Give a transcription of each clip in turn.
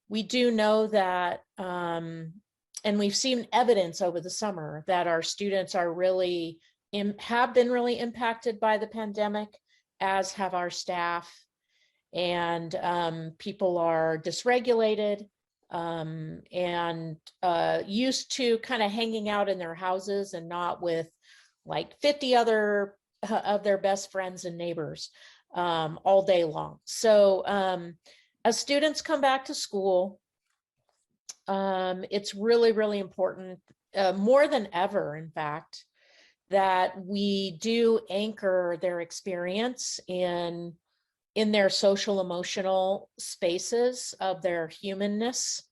we do know that, and we've seen evidence over the summer that our students are really have been really impacted by the pandemic, as have our staff. And people are dysregulated and used to kind of hanging out in their houses and not with like 50 other of their best friends and neighbors all day long. So as students come back to school, it's really, really important, more than ever, in fact, that we do anchor their experience in their social emotional spaces of their humanness,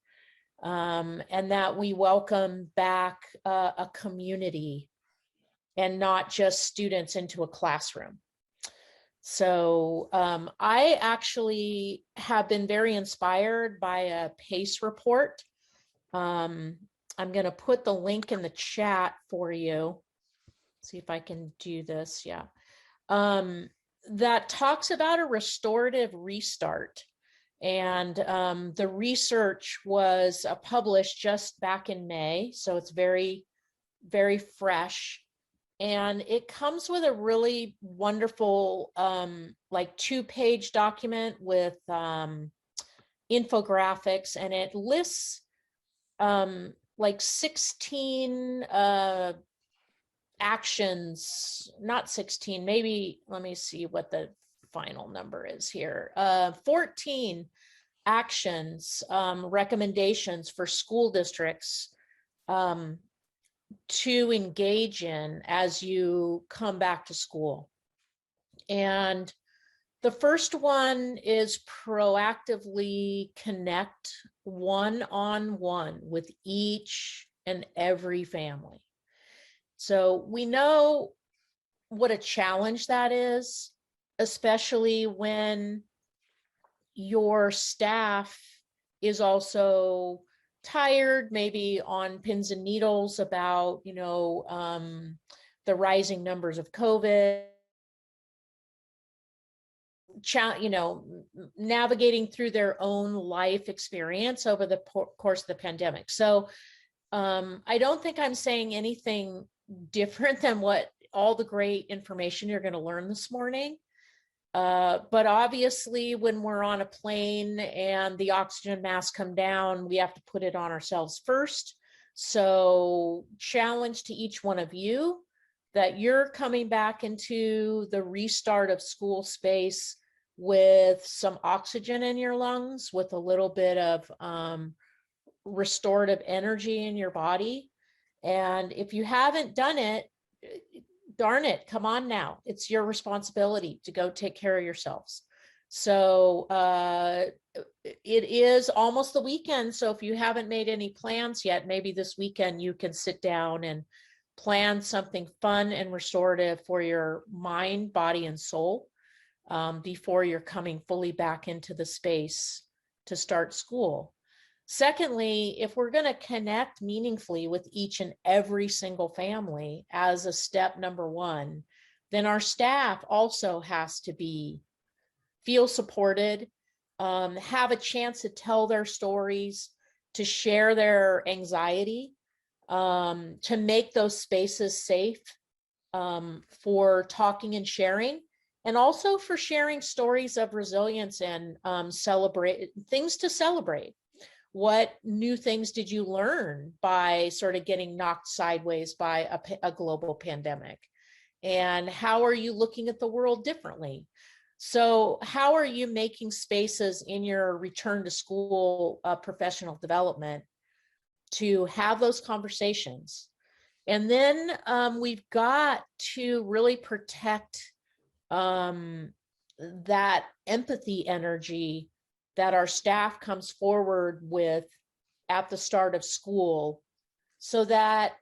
and that we welcome back a community and not just students into a classroom. So I actually have been very inspired by a PACE report. I'm going to put the link in the chat for you. See if I can do this. Yeah. That talks about a restorative restart. And the research was published just back in May. So it's very, very fresh. And it comes with a really wonderful, like 2-page document with infographics, and it lists like 16 actions, not 16, maybe, let me see what the final number is here. 14 actions, recommendations for school districts to engage in as you come back to school. And the first one is proactively connect one-on-one with each and every family. So we know what a challenge that is, especially when your staff is also tired, maybe on pins and needles about, the rising numbers of COVID, navigating through their own life experience over the course of the pandemic. So I don't think I'm saying anything different than what all the great information you're going to learn this morning. But obviously, when we're on a plane and the oxygen masks come down, we have to put it on ourselves first. So challenge to each one of you that you're coming back into the restart of school space with some oxygen in your lungs, with a little bit of restorative energy in your body. And if you haven't done it, darn it, come on now. It's your responsibility to go take care of yourselves. So it is almost the weekend. So if you haven't made any plans yet, maybe this weekend you can sit down and plan something fun and restorative for your mind, body, and soul before you're coming fully back into the space to start school. Secondly, if we're going to connect meaningfully with each and every single family as a step number one, then our staff also has to feel supported, have a chance to tell their stories, to share their anxiety, to make those spaces safe for talking and sharing, and also for sharing stories of resilience and celebrate things to celebrate. What new things did you learn by sort of getting knocked sideways by a global pandemic? And how are you looking at the world differently? So how are you making spaces in your return to school professional development to have those conversations? And then we've got to really protect that empathy energy that our staff comes forward with at the start of school, so that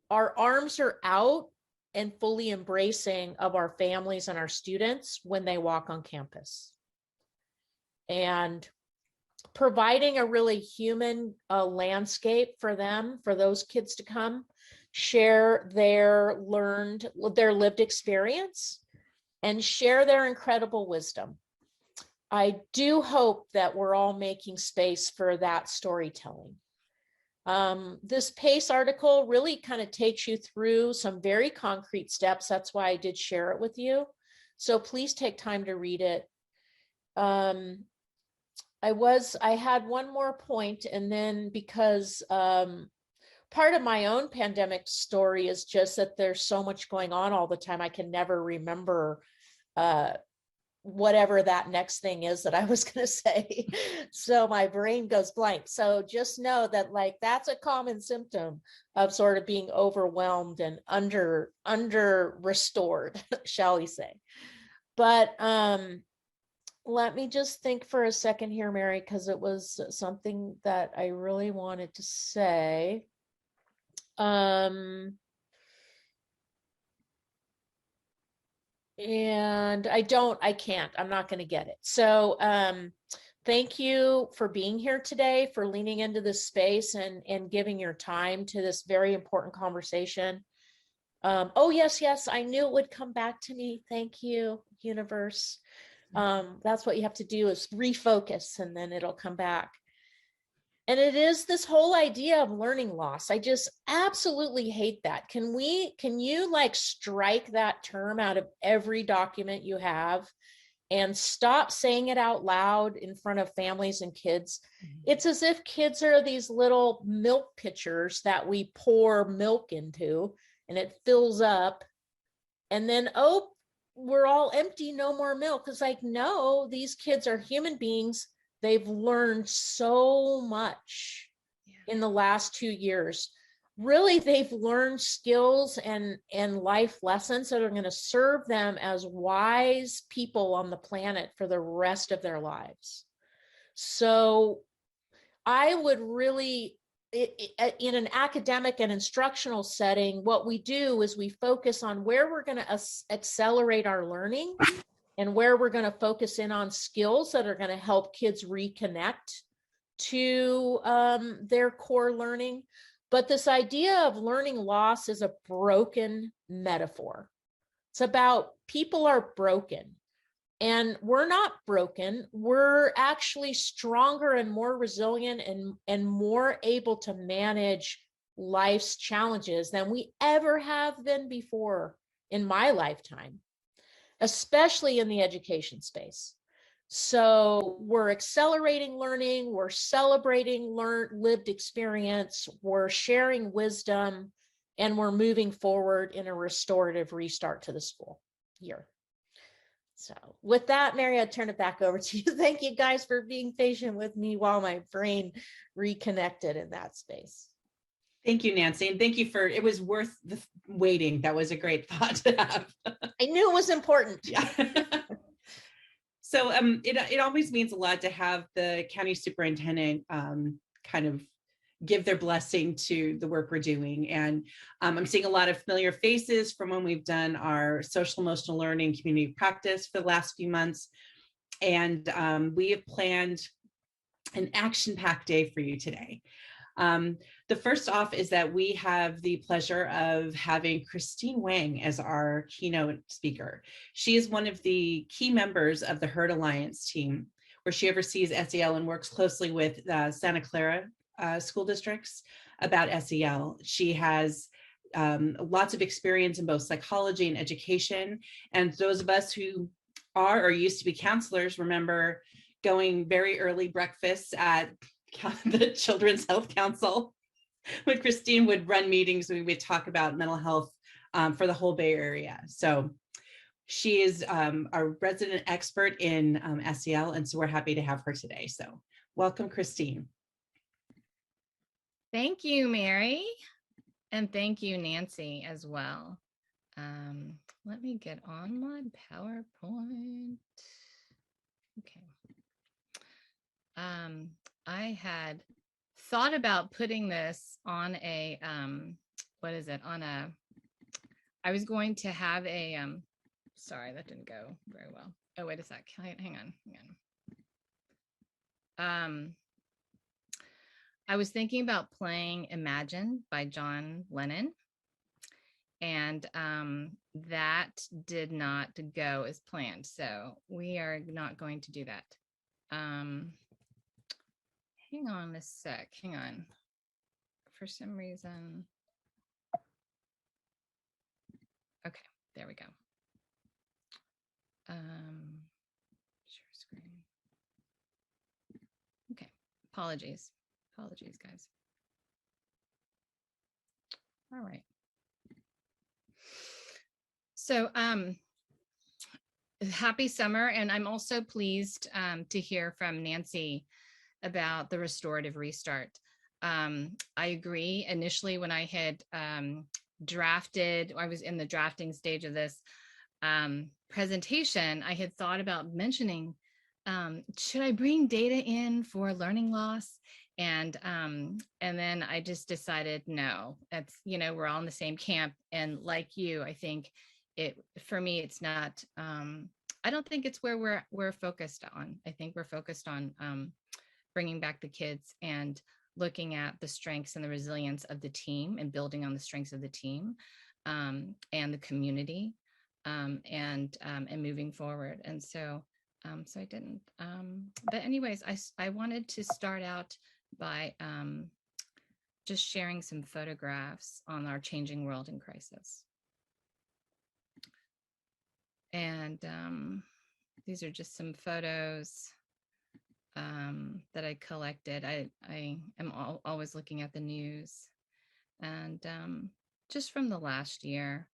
our arms are out and fully embracing of our families and our students when they walk on campus. And providing a really human landscape for them, for those kids to come, share their lived experience and share their incredible wisdom. I do hope that we're all making space for that storytelling. This PACE article really kind of takes you through some very concrete steps. That's why I did share it with you. So please take time to read it. I had one more point, and then because part of my own pandemic story is just that there's so much going on all the time, I can never remember whatever that next thing is that I was going to say. So my brain goes blank. So just know that, like, that's a common symptom of sort of being overwhelmed and under restored, shall we say. But let me just think for a second here, Mary, because it was something that I really wanted to say. And I'm not going to get it. So thank you for being here today, for leaning into this space and giving your time to this very important conversation. Oh, yes, I knew it would come back to me. Thank you, universe. That's what you have to do, is refocus, and then it'll come back. And it is this whole idea of learning loss. I just absolutely hate that. Can you like strike that term out of every document you have and stop saying it out loud in front of families and kids? It's as if kids are these little milk pitchers that we pour milk into and it fills up. And then, oh, we're all empty, no more milk. It's like, no, these kids are human beings. They've learned so much in the last 2 years. Really, they've learned skills and life lessons that are going to serve them as wise people on the planet for the rest of their lives. So I would really, in an academic and instructional setting, what we do is we focus on where we're going to accelerate our learning and where we're going to focus in on skills that are going to help kids reconnect to their core learning. But this idea of learning loss is a broken metaphor. It's about people are broken. And we're not broken. We're actually stronger and more resilient and more able to manage life's challenges than we ever have been before in my lifetime, especially in the education space. So we're accelerating learning, we're celebrating lived experience, we're sharing wisdom, and we're moving forward in a restorative restart to the school year. So with that, Mary, I'd turn it back over to you. Thank you guys for being patient with me while my brain reconnected in that space. Thank you, Nancy. And thank you for, it was worth the waiting. That was a great thought to have. I knew it was important. Yeah. So it always means a lot to have the county superintendent kind of give their blessing to the work we're doing. And I'm seeing a lot of familiar faces from when we've done our social emotional learning community practice for the last few months. And we have planned an action-packed day for you today. The first off is that we have the pleasure of having Christine Wang as our keynote speaker. She is one of the key members of the HERD Alliance team, where she oversees SEL and works closely with Santa Clara school districts about SEL. She has lots of experience in both psychology and education. And those of us who are or used to be counselors remember going very early breakfasts at the Children's Health Council when Christine would run meetings. We would talk about mental health for the whole Bay Area. So she is our resident expert in SEL, and so we're happy to have her today. So welcome, Christine. Thank you, Mary, and thank you, Nancy, as well. Let me get on my PowerPoint. Okay. I had thought about putting this on a, I was going to have a, sorry, that didn't go very well. Oh, wait a sec, hang on. I was thinking about playing Imagine by John Lennon. And that did not go as planned. So we are not going to do that. Hang on a sec. Hang on. For some reason. Okay, there we go. Share screen. Okay, apologies. Apologies, guys. All right. So happy summer. And I'm also pleased to hear from Nancy about the restorative restart. I agree. Initially, when I had drafted, I was in the drafting stage of this presentation, I had thought about mentioning, should I bring data in for learning loss? And then I just decided, no, that's, we're all in the same camp. And like you, I think for me, it's not, I don't think it's where we're focused on. I think we're focused on bringing back the kids and looking at the strengths and the resilience of the team and building on the strengths of the team and the community and moving forward. And so I didn't, but anyways, I wanted to start out by just sharing some photographs on our changing world in crisis. And these are just some photos that I collected. I am always looking at the news, and just from the last year,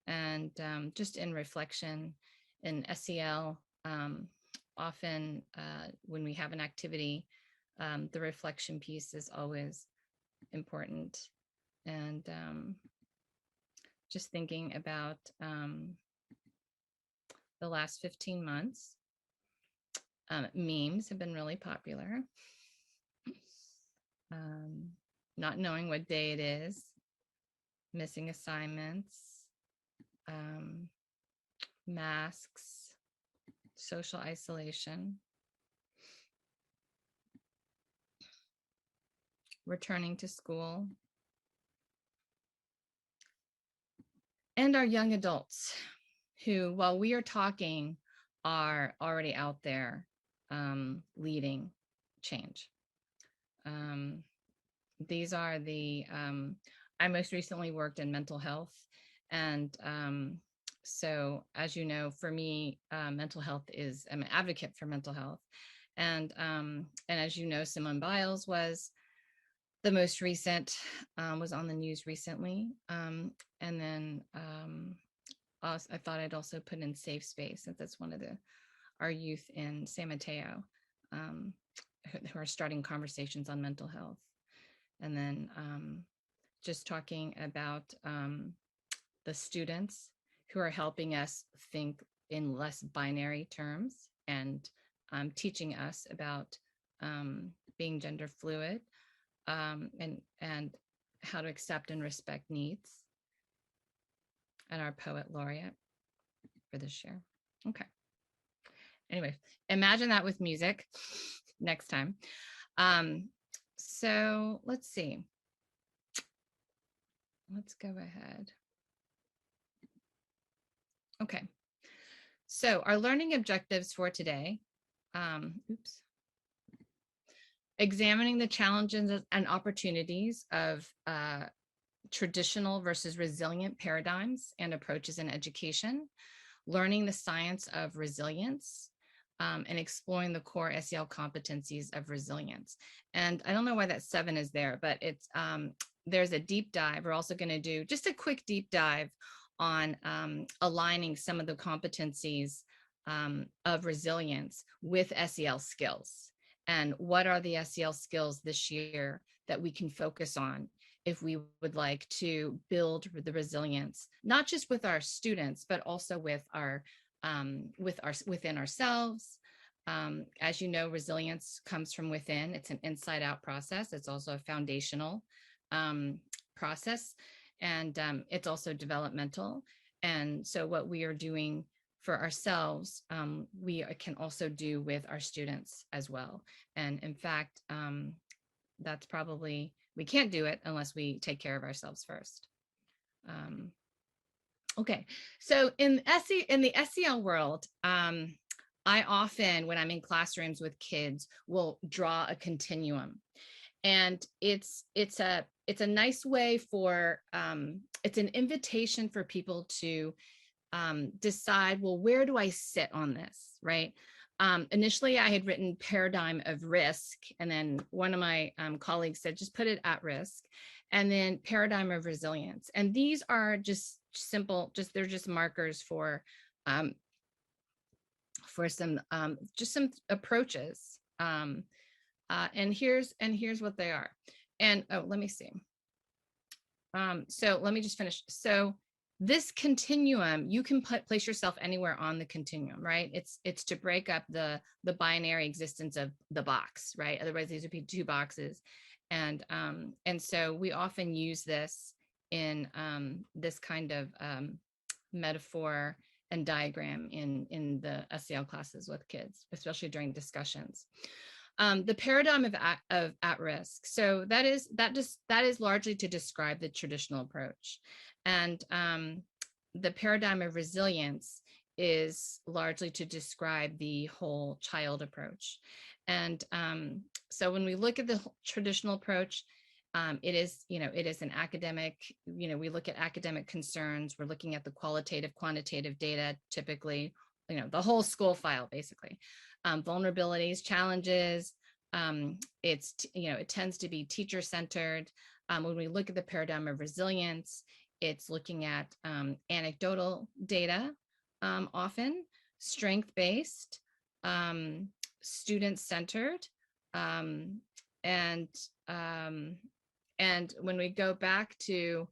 and just in reflection in SEL, often when we have an activity, the reflection piece is always important. And just thinking about the last 15 months, memes have been really popular. Not knowing what day it is, missing assignments, masks, social isolation, returning to school, and our young adults who, while we are talking, are already out there leading change. These are the, I most recently worked in mental health. And so, as you know, for me, mental health is, I'm an advocate for mental health. And as you know, Simone Biles was the most recent, was on the news recently. And then I thought I'd also put in Safe Space, since that's one of our youth in San Mateo who are starting conversations on mental health. And then just talking about the students who are helping us think in less binary terms and teaching us about being gender fluid and how to accept and respect needs. And our poet laureate for this year. Okay. Anyway, imagine that with music next time. So let's see. Let's go ahead. Okay. So our learning objectives for today, examining the challenges and opportunities of traditional versus resilient paradigms and approaches in education, learning the science of resilience, and exploring the core SEL competencies of resilience. And I don't know why that 7 is there, but it's there's a deep dive. We're also going to do just a quick deep dive on aligning some of the competencies of resilience with SEL skills. And what are the SEL skills this year that we can focus on if we would like to build the resilience, not just with our students, but also with within ourselves. As you know, resilience comes from within. It's an inside out process. It's also a foundational process, and it's also developmental. And so what we are doing for ourselves, we can also do with our students as well. And in fact, that's probably, we can't do it unless we take care of ourselves first. Okay, so in the SEL world, I often, when I'm in classrooms with kids, will draw a continuum, and it's a nice way for it's an invitation for people to decide, well, where do I sit on this, right? Initially, I had written paradigm of risk, and then one of my colleagues said, just put it at risk, and then paradigm of resilience. And these are just simple, they're just markers um, for some just some approaches. And here's what they are. And oh, let me see. So let me just finish. So this continuum, you can place yourself anywhere on the continuum, right? It's to break up the binary existence of the box, right? Otherwise, these would be two boxes. And so we often use this in this kind of metaphor and diagram in the SEL classes with kids, especially during discussions. The paradigm of at risk. So that is largely to describe the traditional approach, and the paradigm of resilience is largely to describe the whole child approach. And so when we look at the traditional approach, it is an academic, we look at academic concerns, we're looking at the qualitative, quantitative data, typically, the whole school file, basically. Vulnerabilities, challenges, it tends to be teacher-centered. When we look at the paradigm of resilience, it's looking at anecdotal data, often strength-based, student-centered, and when we go back to,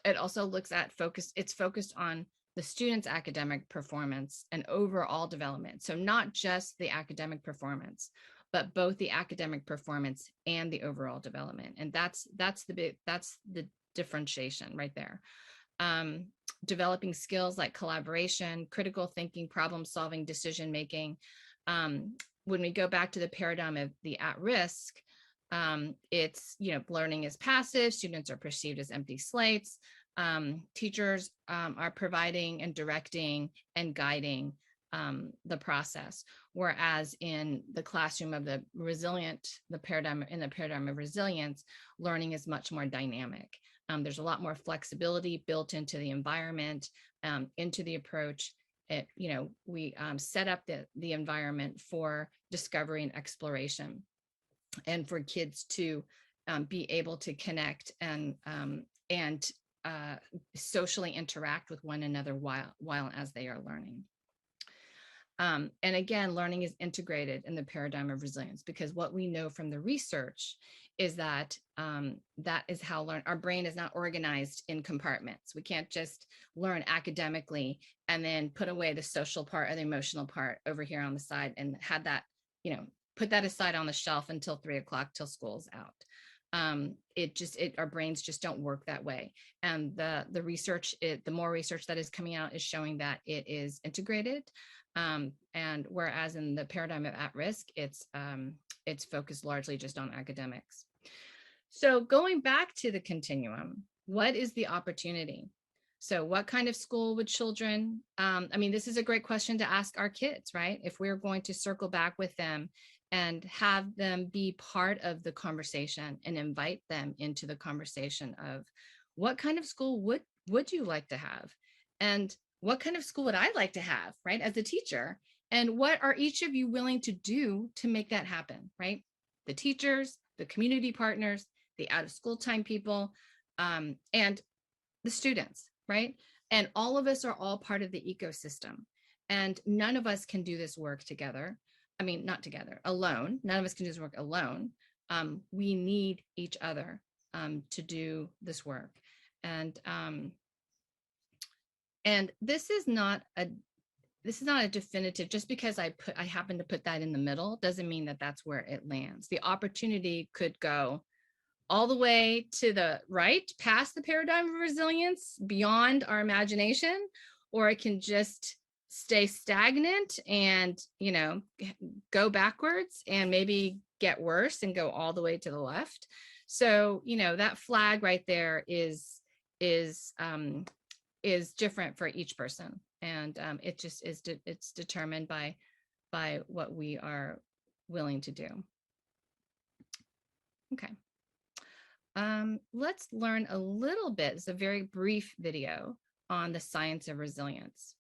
it also looks at it's focused on the student's academic performance and overall development. So not just the academic performance, but both the academic performance and the overall development. And that's the differentiation right there. Developing skills like collaboration, critical thinking, problem solving, decision making. When we go back to the paradigm of the at risk, it's, learning is passive, students are perceived as empty slates. Teachers are providing and directing and guiding the process, whereas in the classroom of the paradigm of resilience, learning is much more dynamic. There's a lot more flexibility built into the environment, into the approach. We set up the environment for discovery and exploration, and for kids to be able to connect and socially interact with one another while as they are learning. And again, learning is integrated in the paradigm of resilience, because what we know from the research is that that is how our brain is not organized in compartments. We can't just learn academically and then put away the social part or the emotional part over here on the side and had that, put that aside on the shelf until 3 o'clock till school's out. Our brains just don't work that way. And the research, the more research that is coming out is showing that it is integrated. And whereas in the paradigm of at risk, it's focused largely just on academics. So going back to the continuum, what is the opportunity? So what kind of school would children, this is a great question to ask our kids, right? If we're going to circle back with them and have them be part of the conversation and invite them into the conversation of what kind of school would you like to have? And what kind of school would I like to have, right, as a teacher? And what are each of you willing to do to make that happen, right? The teachers, the community partners, the out of school time people, and the students, right? And all of us are all part of the ecosystem. And none of us can do this work together. Not together, alone. None of us can do this work alone. We need each other to do this work. And this is not a definitive, just because I happen to put that in the middle doesn't mean that that's where it lands. The opportunity could go all the way to the right, past the paradigm of resilience, beyond our imagination, or it can just stay stagnant and, go backwards and maybe get worse and go all the way to the left. So, that flag right there is is different for each person, and it just is. It's determined by what we are willing to do. Okay. Let's learn a little bit. It's a very brief video on the science of resilience.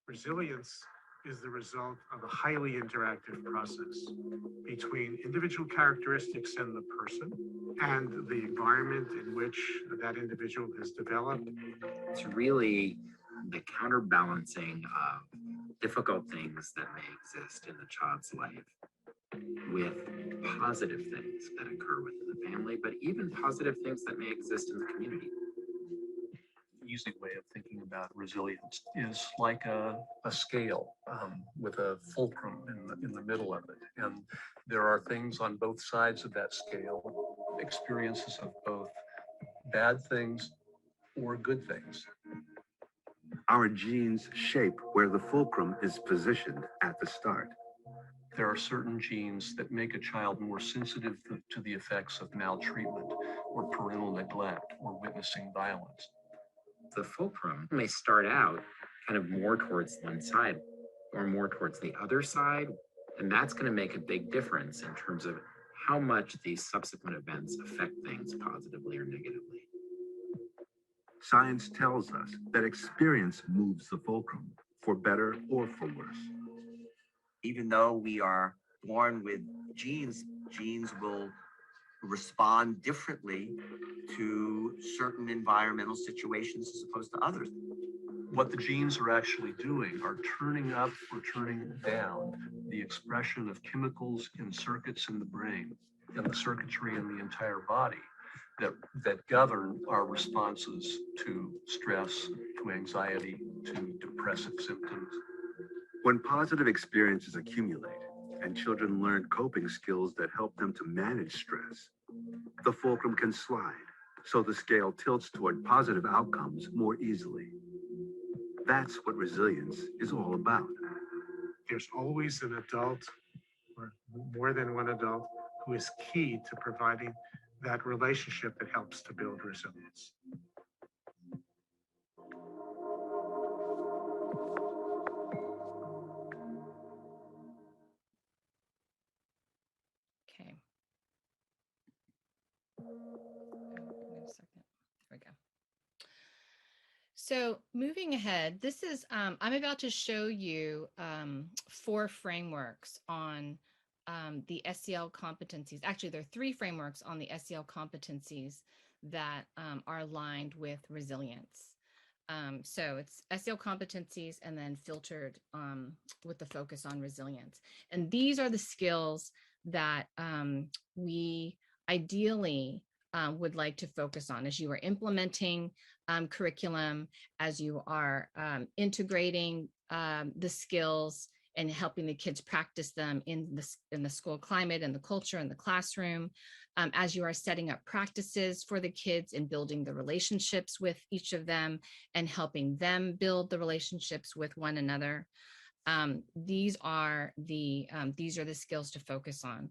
Resilience is the result of a highly interactive process between individual characteristics in the person and the environment in which that individual has developed. It's really the counterbalancing of difficult things that may exist in the child's life with positive things that occur within the family, but even positive things that may exist in the community. Easy way of thinking about resilience is like a scale with a fulcrum in the middle of it. And there are things on both sides of that scale, experiences of both bad things or good things. Our genes shape where the fulcrum is positioned at the start. There are certain genes that make a child more sensitive to the effects of maltreatment or parental neglect or witnessing violence. The fulcrum may start out kind of more towards one side or more towards the other side, and that's going to make a big difference in terms of how much these subsequent events affect things positively or negatively. Science tells us that experience moves the fulcrum, for better or for worse. Even though we are born with genes, genes will respond differently to certain environmental situations as opposed to others. What the genes are actually doing are turning up or turning down the expression of chemicals in circuits in the brain and the circuitry in the entire body that govern our responses to stress, to anxiety, to depressive symptoms. When positive experiences accumulate and children learn coping skills that help them to manage stress, the fulcrum can slide, so the scale tilts toward positive outcomes more easily. That's what resilience is all about. There's always an adult, or more than one adult, who is key to providing that relationship that helps to build resilience. Okay. Wait a second. There we go. So moving ahead, this is, I'm about to show you 4 frameworks on the SEL competencies. Actually, there are 3 frameworks on the SEL competencies that are aligned with resilience. So it's SEL competencies and then filtered with the focus on resilience. And these are the skills that we ideally would like to focus on as you are implementing curriculum, as you are integrating the skills and helping the kids practice them in the school climate and the culture and the classroom, as you are setting up practices for the kids and building the relationships with each of them and helping them build the relationships with one another. These are the skills to focus on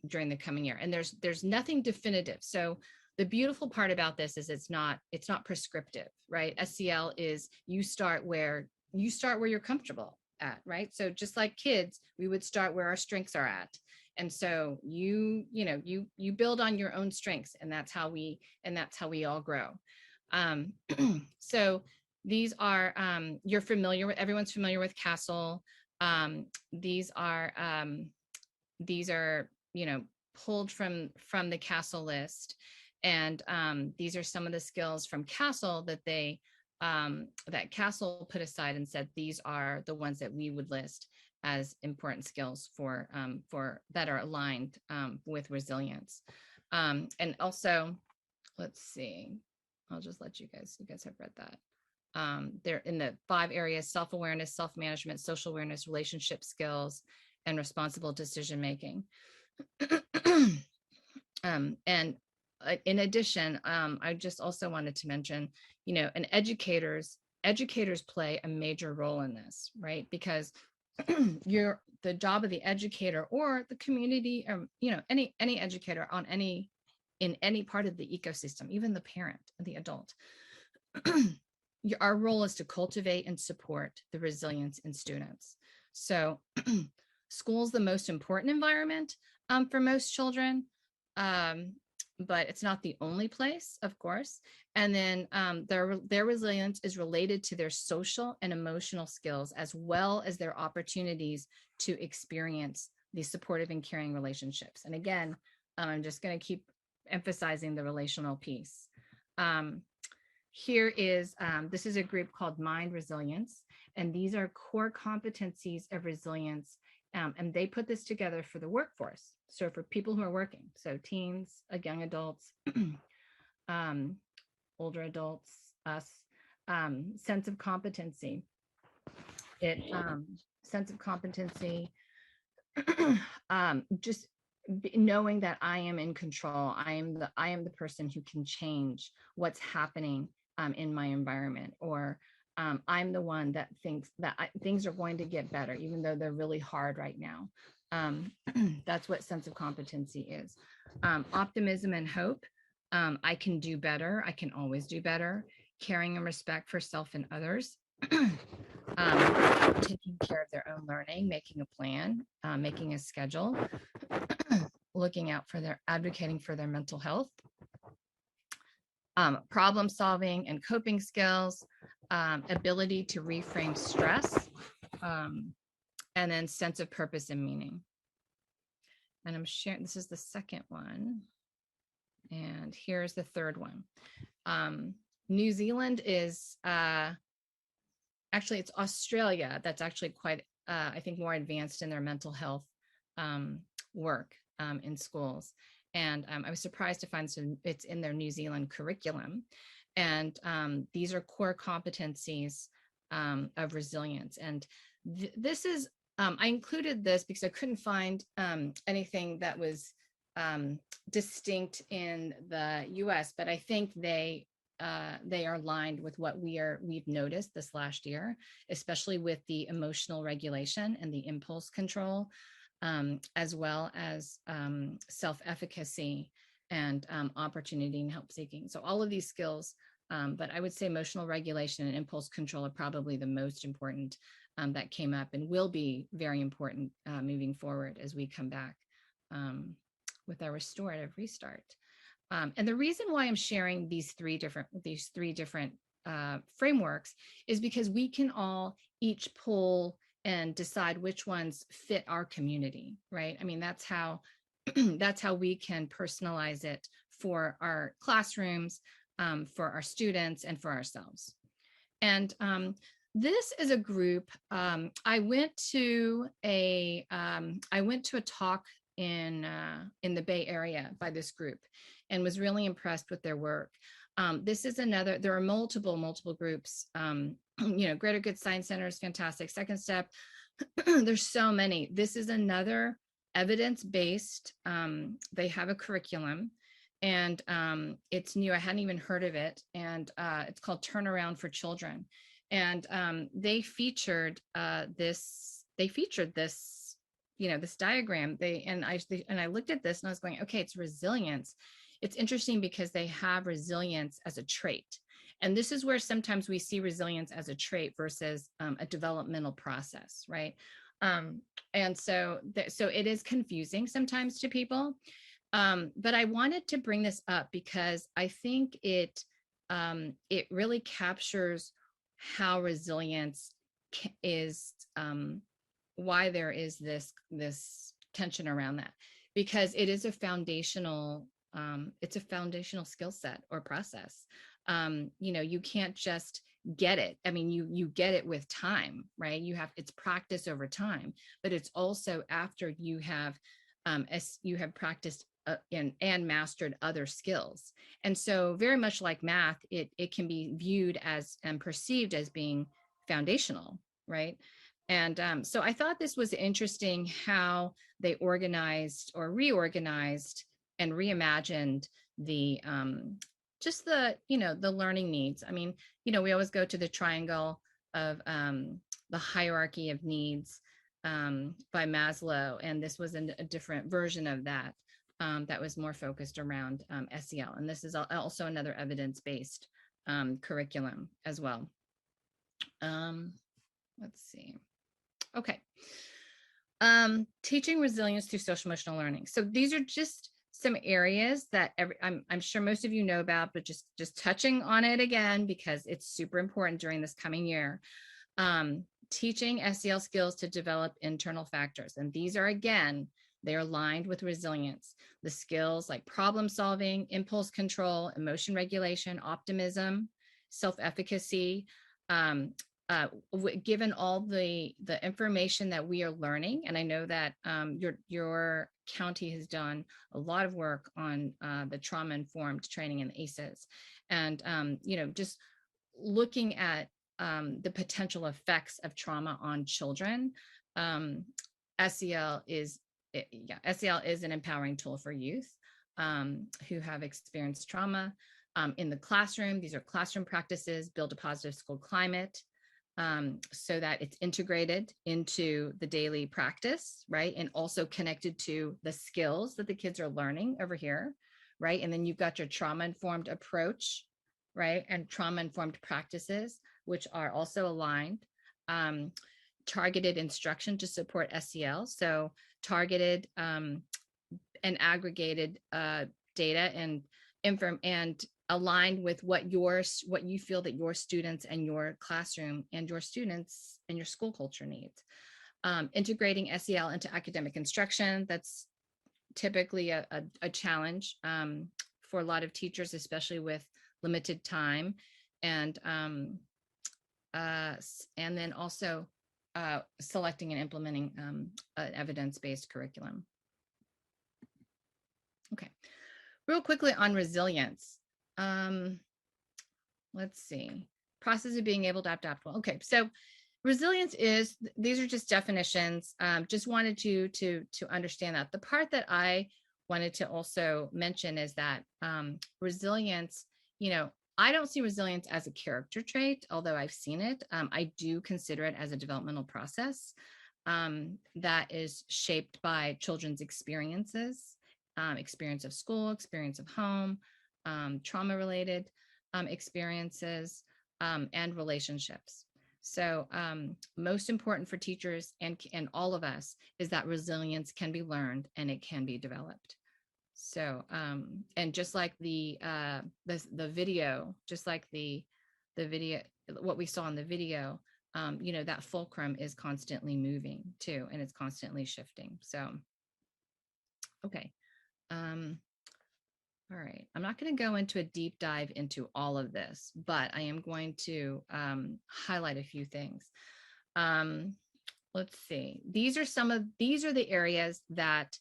during the coming year. And there's nothing definitive. So the beautiful part about this is it's not prescriptive, right? SEL is you start where you're comfortable at, right? So just like kids, we would start where our strengths are at. And so you build on your own strengths, and that's how we all grow. So these are everyone's familiar with CASEL. These are pulled from the CASEL list. And these are some of the skills from CASEL that that CASEL put aside and said, these are the ones that we would list as important skills for that are aligned with resilience. And also, let's see, I'll just let you guys have read that. They're in the 5 areas: self-awareness, self-management, social awareness, relationship skills, and responsible decision-making. And in addition, I just also wanted to mention, and educators play a major role in this, right? Because the job of the educator or the community, or, you know, any educator in any part of the ecosystem, even the parent and the adult. Our role is to cultivate and support the resilience in students. So school's the most important environment for most children, but it's not the only place, of course. And then their resilience is related to their social and emotional skills, as well as their opportunities to experience these supportive and caring relationships. And again, I'm just going to keep emphasizing the relational piece. Here is, this is a group called Mind Resilience, and these are core competencies of resilience. And they put this together for the workforce. So for people who are working, so teens, young adults, older adults, us, sense of competency. Sense of competency, just knowing that I am in control. I am the person who can change what's happening in my environment, or I'm the one that thinks that things are going to get better, even though they're really hard right now. That's what sense of competency is. Optimism and hope. I can do better. I can always do better. Caring and respect for self and others. Taking care of their own learning, making a plan, making a schedule, looking out for advocating for their mental health. Problem solving and coping skills, ability to reframe stress, and then sense of purpose and meaning. And I'm sharing, this is the second one. And here's the third one. New Zealand is, actually it's Australia that's actually quite, I think, more advanced in their mental health work in schools. And I was surprised to find it's in their New Zealand curriculum. And these are core competencies of resilience. And this is, I included this because I couldn't find anything that was distinct in the US, but I think they are aligned with what we've noticed this last year, especially with the emotional regulation and the impulse control, as well as self-efficacy and opportunity and help seeking. So all of these skills, but I would say emotional regulation and impulse control are probably the most important that came up and will be very important moving forward as we come back with our restorative restart. And the reason why I'm sharing these three different frameworks is because we can all each pull and decide which ones fit our community, right? I mean, that's how we can personalize it for our classrooms, for our students, and for ourselves. And this is a group. I went to a talk in the Bay Area by this group, and was really impressed with their work. This is another. There are multiple groups. Greater Good Science Center is fantastic. Second Step. There's so many. This is another evidence-based. They have a curriculum, and it's new. I hadn't even heard of it, and it's called Turnaround for Children. And they featured this. They featured this, this diagram. I looked at this and I was going, okay, it's resilience. It's interesting because they have resilience as a trait. And this is where sometimes we see resilience as a trait versus a developmental process, right? And so it is confusing sometimes to people. But I wanted to bring this up because I think it really captures how resilience is, why there is this tension around that, because it is a foundational skill set or process. You can't just get it. I mean, you get it with time, right? It's practice over time, but it's also after you have practiced and mastered other skills. And so very much like math, it can be viewed as and perceived as being foundational, right? And so I thought this was interesting how they organized or reorganized and reimagined the the learning needs. I mean, we always go to the triangle of the hierarchy of needs, by Maslow, and this was a different version of that that was more focused around SEL. And this is also another evidence-based curriculum as well. Let's see. Okay. Teaching resilience through social emotional learning. So these are just some areas that I'm sure most of you know about, but just touching on it again, because it's super important during this coming year. Teaching SEL skills to develop internal factors. And these are, again, they're aligned with resilience. The skills like problem solving, impulse control, emotion regulation, optimism, self-efficacy. Given all the information that we are learning, and I know that your county has done a lot of work on the trauma-informed training and ACEs, and just looking at the potential effects of trauma on children. SEL is an empowering tool for youth who have experienced trauma in the classroom. These are classroom practices, build a positive school climate, so that it's integrated into the daily practice, right? And also connected to the skills that the kids are learning over here, right? And then you've got your trauma-informed approach, right? And trauma-informed practices, which are also aligned. Targeted instruction to support SEL. So targeted and aggregated data and aligned with what you feel that your students and your classroom and your students and your school culture needs. Integrating SEL into academic instruction, that's typically a challenge for a lot of teachers, especially with limited time. And then also selecting and implementing an evidence-based curriculum. Okay, real quickly on resilience. Let's see, process of being able to adapt well. Okay, so resilience is, these are just definitions. Just wanted to understand that. The part that I wanted to also mention is that resilience, I don't see resilience as a character trait, although I've seen it. I do consider it as a developmental process that is shaped by children's experiences, experience of school, experience of home, trauma-related experiences, and relationships. So most important for teachers and all of us is that resilience can be learned and it can be developed. So and just like the video, just like the video, what we saw in the video, that fulcrum is constantly moving too, and it's constantly shifting. So okay. All right, I'm not going to go into a deep dive into all of this, but I am going to highlight a few things. Let's see. These are the areas that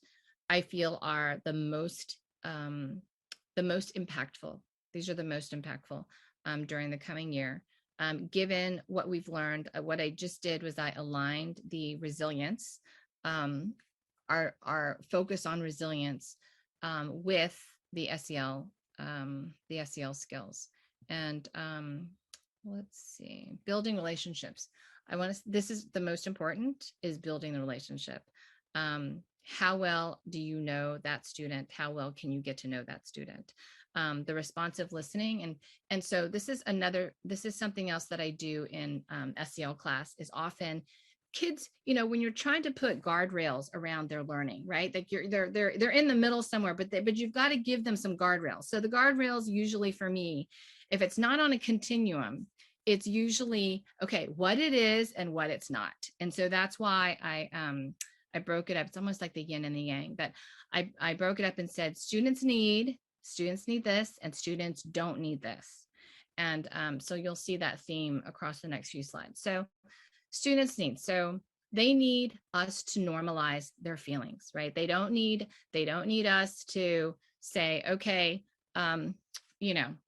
I feel are the most impactful. These are the most impactful during the coming year. Given what we've learned, what I just did was I aligned the resilience, our focus on resilience with the SEL skills. And let's see, building relationships. This is the most important, is building the relationship. How well do you know that student? How well can you get to know that student? The responsive listening. And so this is something else that I do in SEL class, is often kids, when you're trying to put guardrails around their learning, right? Like they're in the middle somewhere, but you've got to give them some guardrails. So the guardrails usually for me, if it's not on a continuum, it's usually, okay, what it is and what it's not. And so that's why I broke it up. It's almost like the yin and the yang, but I broke it up and said, students need this and students don't need this. And so you'll see that theme across the next few slides. So students need, so they need us to normalize their feelings, right? They don't need us to say, okay, we're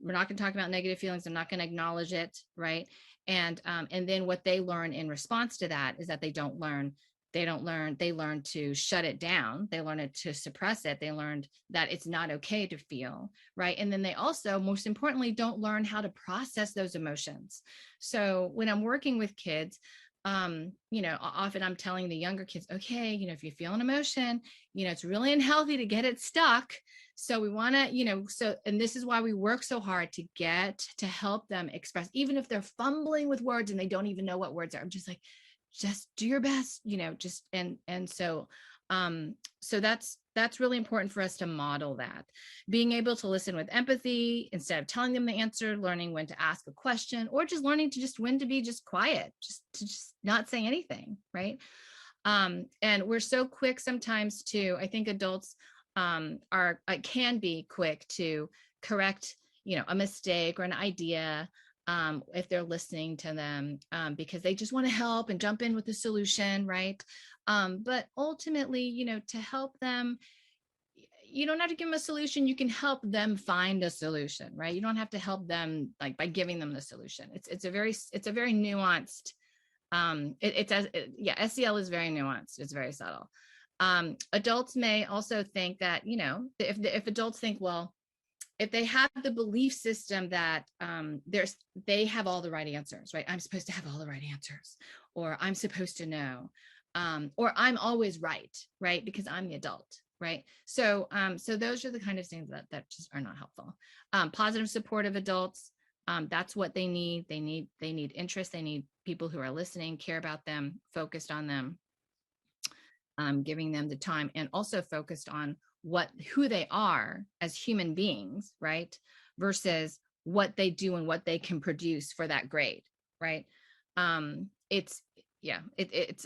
not going to talk about negative feelings. I'm not going to acknowledge it, right? And then what they learn in response to that is that they learn to shut it down. They learn to suppress it. They learned that it's not okay to feel, right? And then they also, most importantly, don't learn how to process those emotions. So when I'm working with kids, often I'm telling the younger kids, okay, if you feel an emotion, it's really unhealthy to get it stuck. So we want to, and this is why we work so hard to help them express, even if they're fumbling with words and they don't even know what words are. I'm just like, just do your best, so that's really important for us to model that. Being able to listen with empathy instead of telling them the answer, learning when to ask a question, or just learning to when to be just quiet, just not say anything, right? And we're so quick sometimes I think adults can be quick to correct, a mistake or an idea, if they're listening to them, because they just want to help and jump in with the solution, right? But ultimately, to help them, you don't have to give them a solution. You can help them find a solution, right? You don't have to help them like by giving them the solution. It's a very nuanced. SEL is very nuanced. It's very subtle. Adults may also think that, if adults think, well, if they have the belief system that they have all the right answers, right? I'm supposed to have all the right answers, or I'm supposed to know, or I'm always right, because I'm the adult, right? So those are the kind of things that just are not helpful. Positive, supportive adults, that's what they need. They need interest. They need people who are listening, care about them, focused on them, giving them the time, and also focused on who they are as human beings, right? Versus what they do and what they can produce for that grade, right? It's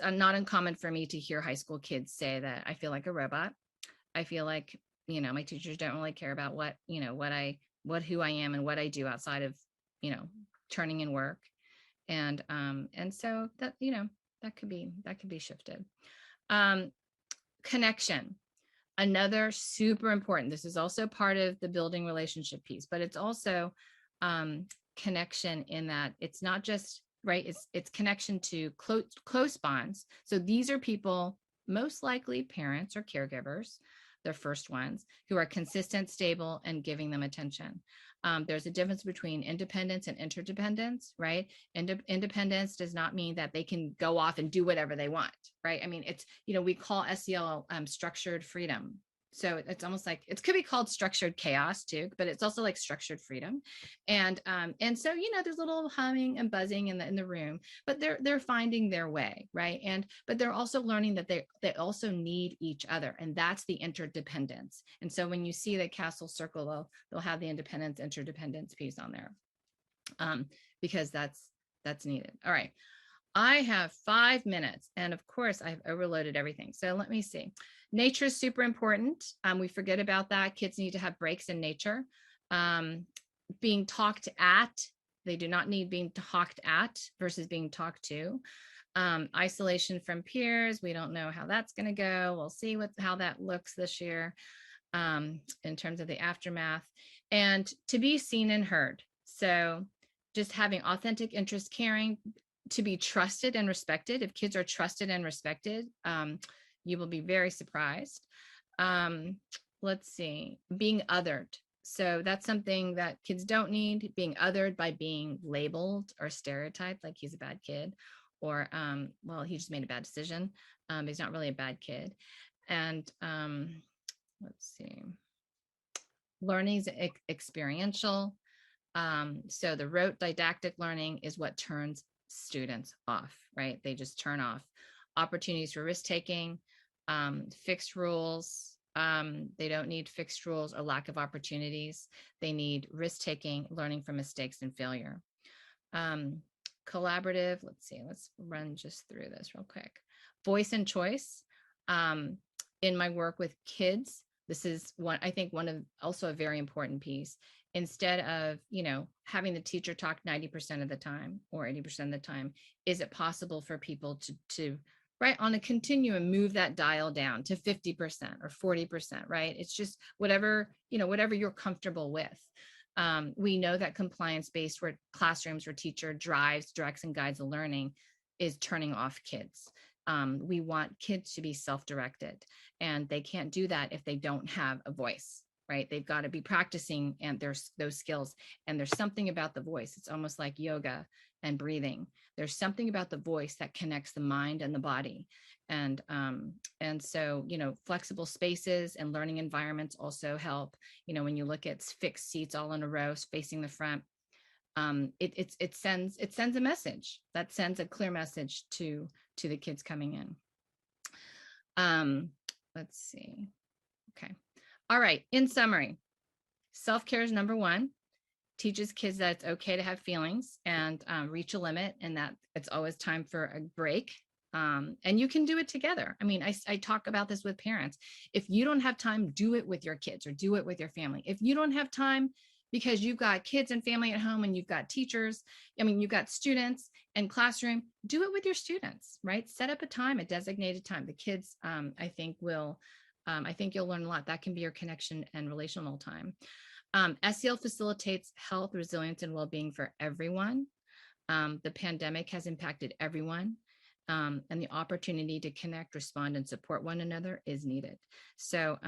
not uncommon for me to hear high school kids say that I feel like a robot. I feel like, my teachers don't really care about who I am and what I do outside of, turning in work. And so that, that could be shifted. Connection. Another super important, this is also part of the building relationship piece, but it's also connection in that it's not just, right, it's connection to close bonds. So these are people, most likely parents or caregivers, the first ones, who are consistent, stable, and giving them attention. There's a difference between independence and interdependence, right? Independence does not mean that they can go off and do whatever they want, right? I mean, it's, we call SEL structured freedom. So it's almost like, it could be called structured chaos too, but it's also like structured freedom. And so, there's a little humming and buzzing in the room, but they're finding their way, right? But they're also learning that they also need each other, and that's the interdependence. And so when you see the castle circle, they'll have the independence interdependence piece on there, because that's needed. All right. I have 5 minutes, and of course I've overloaded everything. So let me see. Nature is super important. We forget about that. Kids need to have breaks in nature. Being talked at, they do not need being talked at versus being talked to. Isolation from peers, we don't know how that's going to go. We'll see how that looks this year, in terms of the aftermath. And to be seen and heard. So just having authentic interest, caring, to be trusted and respected. If kids are trusted and respected, you will be very surprised. Let's see, being othered. So that's something that kids don't need, being othered by being labeled or stereotyped, like he's a bad kid, or, well, he just made a bad decision. He's not really a bad kid. And let's see, learning is experiential. So the rote didactic learning is what turns students off, right? They just turn off. Opportunities for risk taking, fixed rules. They don't need fixed rules or lack of opportunities. They need risk taking, learning from mistakes and failure. Collaborative, let's see, let's run just through this real quick. Voice and choice. In my work with kids, this is I think one of also a very important piece. Instead of, having the teacher talk 90% of the time or 80% of the time, is it possible for people to right on a continuum, move that dial down to 50% or 40%, right? It's just whatever you're comfortable with. We know that compliance-based classrooms where teacher directs and guides the learning is turning off kids. We want kids to be self-directed, and they can't do that if they don't have a voice, right? They've got to be practicing and there's those skills. And there's something about the voice. It's almost like yoga and breathing. There's something about the voice that connects the mind and the body. And so, you know, flexible spaces and learning environments also help. You know, when you look at fixed seats all in a row facing the front, it sends a message that sends a clear message to the kids coming in. Let's see. Okay. All right. In summary, self-care is number one. Teaches kids that it's okay to have feelings and reach a limit, and that it's always time for a break. And you can do it together. I mean, I talk about this with parents. If you don't have time, do it with your kids or do it with your family. If you don't have time because you've got kids and family at home and you've got teachers, I mean, you've got students and classroom, do it with your students, right? Set up a time, a designated time. The kids, I think you'll learn a lot. That can be your connection and relational time. SEL facilitates health, resilience, and well-being for everyone. The pandemic has impacted everyone. And the opportunity to connect, respond, and support one another is needed. So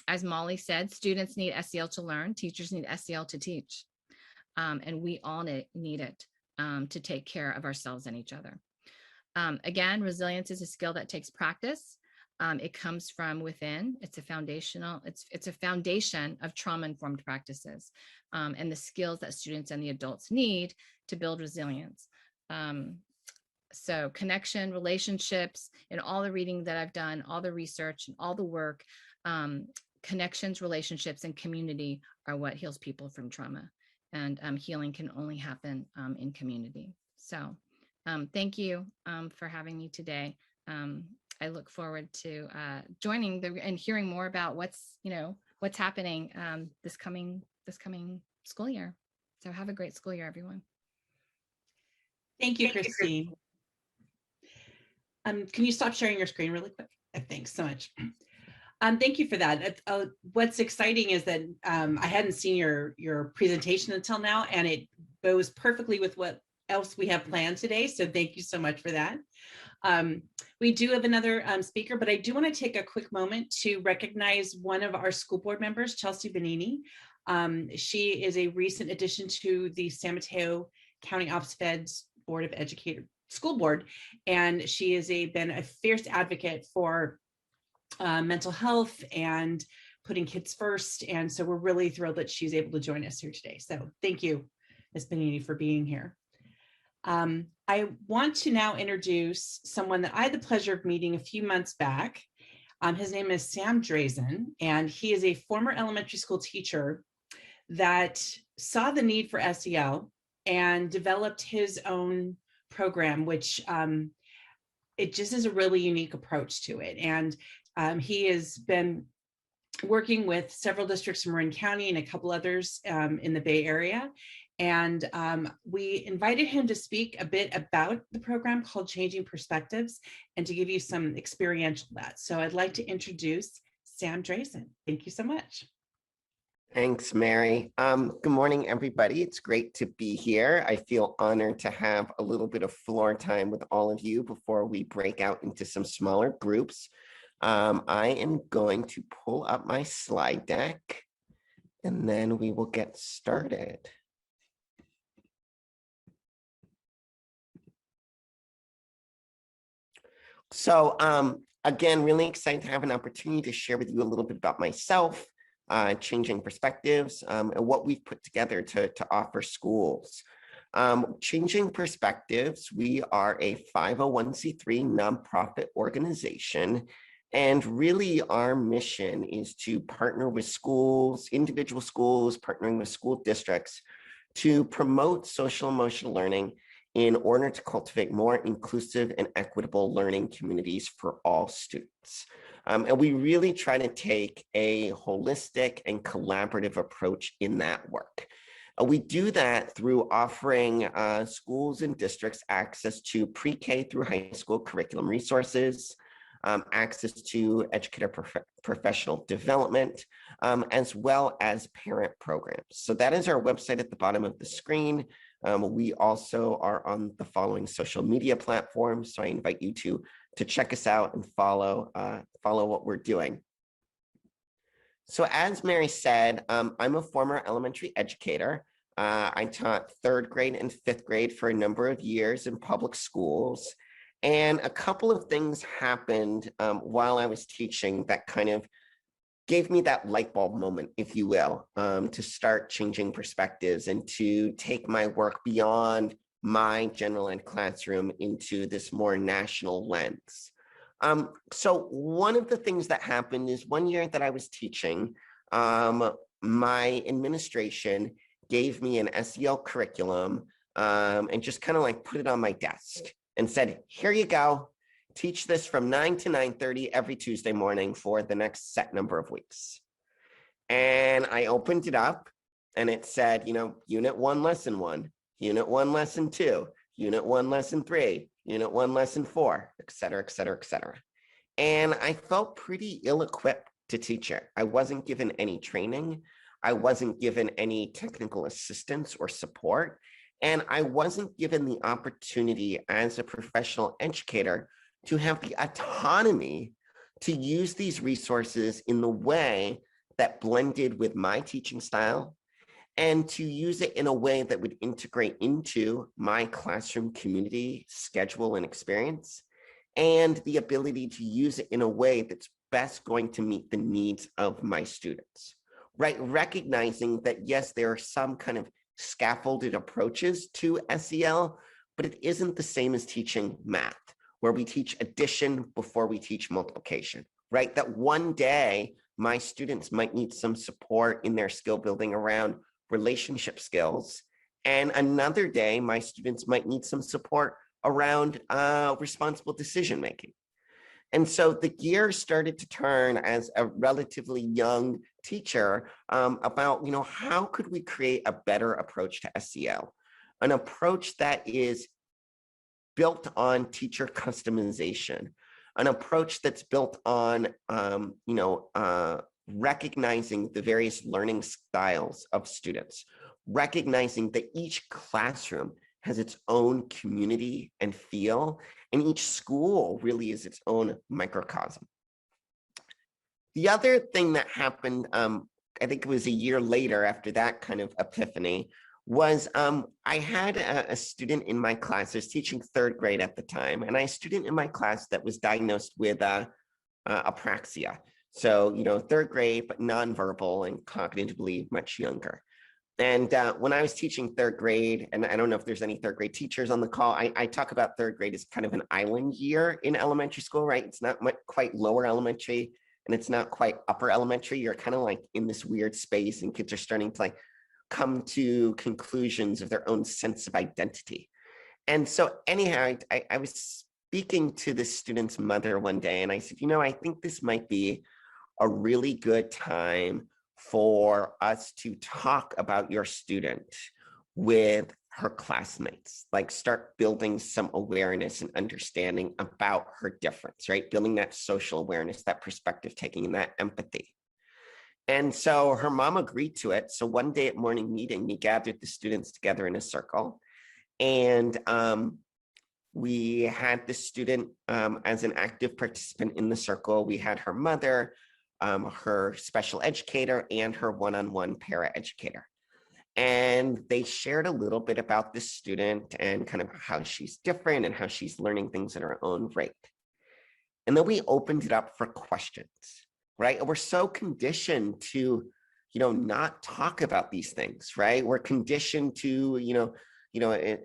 as Molly said, students need SEL to learn, teachers need SEL to teach. And we all need it to take care of ourselves and each other. Again, resilience is a skill that takes practice. It comes from within. It's a foundation of trauma-informed practices and the skills that students and the adults need to build resilience. So connection, relationships, and all the reading that I've done, all the research and all the work, connections, relationships, and community are what heals people from trauma. And healing can only happen in community. So thank you for having me today. I look forward to joining and hearing more about what's happening this coming school year. So have a great school year, everyone. Thank you, Christine. Can you stop sharing your screen really quick? Thanks so much. Thank you for that. What's exciting is that I hadn't seen your presentation until now, and it goes perfectly with what else we have planned today. So thank you so much for that. We do have another speaker, but I do want to take a quick moment to recognize one of our school board members, Chelsea Benini. She is a recent addition to the San Mateo County Ops Fed's Board of Educators School Board, and she has been a fierce advocate for mental health and putting kids first. And so we're really thrilled that she's able to join us here today. So thank you, Ms. Benini, for being here. I want to now introduce someone that I had the pleasure of meeting a few months back. His name is Sam Drazen, and he is a former elementary school teacher that saw the need for SEL and developed his own program, which it just is a really unique approach to it. And he has been working with several districts in Marin County and a couple others in the Bay Area. And we invited him to speak a bit about the program called Changing Perspectives and to give you some experiential that. So I'd like to introduce Sam Drazen. Thank you so much. Thanks, Mary. Good morning, everybody. It's great to be here. I feel honored to have a little bit of floor time with all of you before we break out into some smaller groups. I am going to pull up my slide deck, and then we will get started. So again, really excited to have an opportunity to share with you a little bit about myself, Changing Perspectives, and what we've put together to offer schools. Changing Perspectives, we are a 501c3 nonprofit organization, and really our mission is to partner with schools, individual schools, partnering with school districts to promote social emotional learning in order to cultivate more inclusive and equitable learning communities for all students. And we really try to take a holistic and collaborative approach in that work. We do that through offering schools and districts access to pre-K through high school curriculum resources, access to educator professional development, as well as parent programs. So that is our website at the bottom of the screen. We also are on the following social media platforms, so I invite you to check us out and follow what we're doing. So as Mary said, I'm a former elementary educator. I taught 3rd grade and 5th grade for a number of years in public schools. And a couple of things happened while I was teaching that kind of gave me that light bulb moment, if you will, to start changing perspectives and to take my work beyond my general ed classroom into this more national lens. So one of the things that happened is one year that I was teaching, my administration gave me an SEL curriculum and just kind of like put it on my desk and said, here you go. Teach this from 9 to 9:30 every Tuesday morning for the next set number of weeks. And I opened it up and it said, unit 1, lesson 1, unit 1, lesson 2, unit 1, lesson 3, unit 1, lesson 4, et cetera, et cetera, et cetera. And I felt pretty ill-equipped to teach it. I wasn't given any training. I wasn't given any technical assistance or support. And I wasn't given the opportunity as a professional educator to have the autonomy to use these resources in the way that blended with my teaching style and to use it in a way that would integrate into my classroom community, schedule, and experience, and the ability to use it in a way that's best going to meet the needs of my students, right? Recognizing that, yes, there are some kind of scaffolded approaches to SEL, but it isn't the same as teaching math, where we teach addition before we teach multiplication, right? That one day my students might need some support in their skill building around relationship skills. And another day, my students might need some support around responsible decision making. And so the gears started to turn as a relatively young teacher about, how could we create a better approach to SEL? An approach that is built on teacher customization, an approach that's built on, recognizing the various learning styles of students, recognizing that each classroom has its own community and feel, and each school really is its own microcosm. The other thing that happened, I think it was a year later after that kind of epiphany, was I had a student in my class. I was teaching 3rd grade at the time, and I had a student in my class that was diagnosed with apraxia. So, 3rd grade, but nonverbal and cognitively much younger. And when I was teaching 3rd grade, and I don't know if there's any 3rd grade teachers on the call, I talk about 3rd grade as kind of an island year in elementary school, right? It's not quite lower elementary, and it's not quite upper elementary. You're kind of like in this weird space, and kids are starting to come to conclusions of their own sense of identity. And so anyhow, I was speaking to this student's mother one day, and I said, I think this might be a really good time for us to talk about your student with her classmates, start building some awareness and understanding about her difference, right? Building that social awareness, that perspective taking, and that empathy. And so her mom agreed to it. So one day at morning meeting, we gathered the students together in a circle, and we had the student as an active participant in the circle. We had her mother, her special educator, and her one-on-one paraeducator. And they shared a little bit about this student and kind of how she's different and how she's learning things at her own rate. And then we opened it up for questions, right? And we're so conditioned to, not talk about these things, right? We're conditioned to,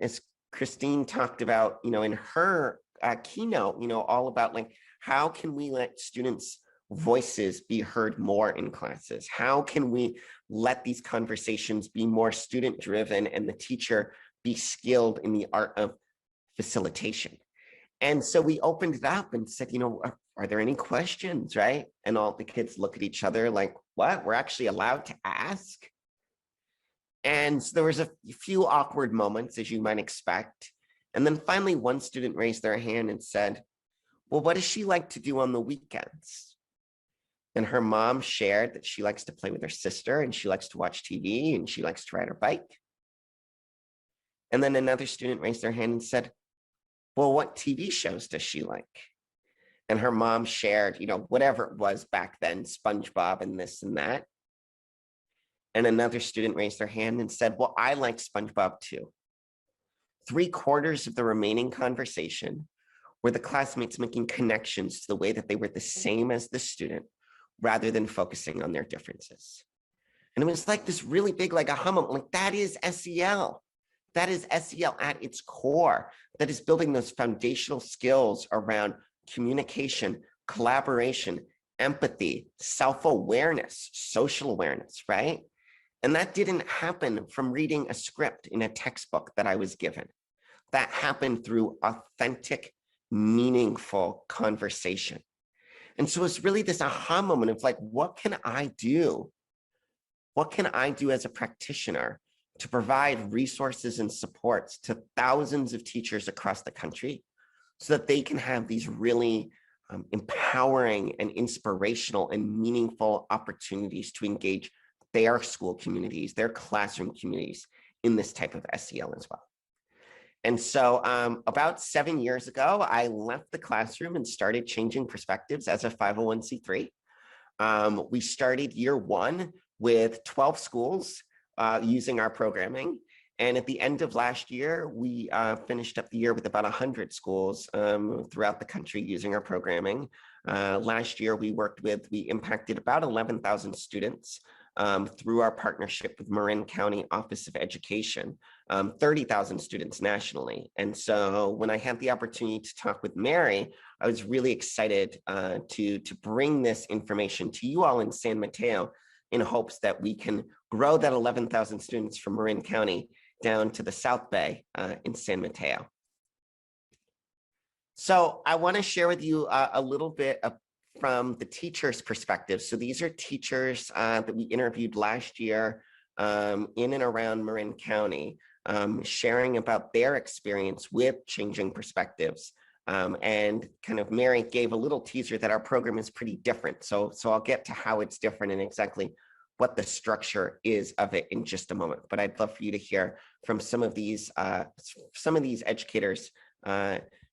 as Christine talked about, in her keynote, all about how can we let students' voices be heard more in classes? How can we let these conversations be more student driven and the teacher be skilled in the art of facilitation? And so we opened it up and said, are there any questions, right? And all the kids look at each other like, what? We're actually allowed to ask? And so there was a few awkward moments, as you might expect. And then finally, one student raised their hand and said, well, what does she like to do on the weekends? And her mom shared that she likes to play with her sister, and she likes to watch TV, and she likes to ride her bike. And then another student raised their hand and said, well, what TV shows does she like? and her mom shared, whatever it was back then, SpongeBob and this and that. And another student raised their hand and said, well, I like SpongeBob too. 3/4 of the remaining conversation were the classmates making connections to the way that they were the same as the student rather than focusing on their differences. And it was like this really big, like aha moment, like that is SEL. That is SEL at its core. That is building those foundational skills around communication, collaboration, empathy, self-awareness, social awareness, right? And that didn't happen from reading a script in a textbook that I was given. That happened through authentic, meaningful conversation. And so it's really this aha moment of like, what can I do? What can I do as a practitioner to provide resources and supports to thousands of teachers across the country so that they can have these really empowering and inspirational and meaningful opportunities to engage their school communities, their classroom communities in this type of SEL as well. And so about 7 years ago, I left the classroom and started Changing Perspectives as a 501c3. We started year one with 12 schools using our programming. And at the end of last year, we finished up the year with about 100 schools throughout the country using our programming. Last year, we impacted about 11,000 students through our partnership with Marin County Office of Education, 30,000 students nationally. And so when I had the opportunity to talk with Mary, I was really excited to bring this information to you all in San Mateo in hopes that we can grow that 11,000 students from Marin County down to the South Bay in San Mateo. So I want to share with you a little bit from the teacher's perspective. So these are teachers that we interviewed last year in and around Marin County, sharing about their experience with Changing Perspectives. And kind of Mary gave a little teaser that our program is pretty different. So I'll get to how it's different and exactly what the structure is of it in just a moment. But I'd love for you to hear from some of these educators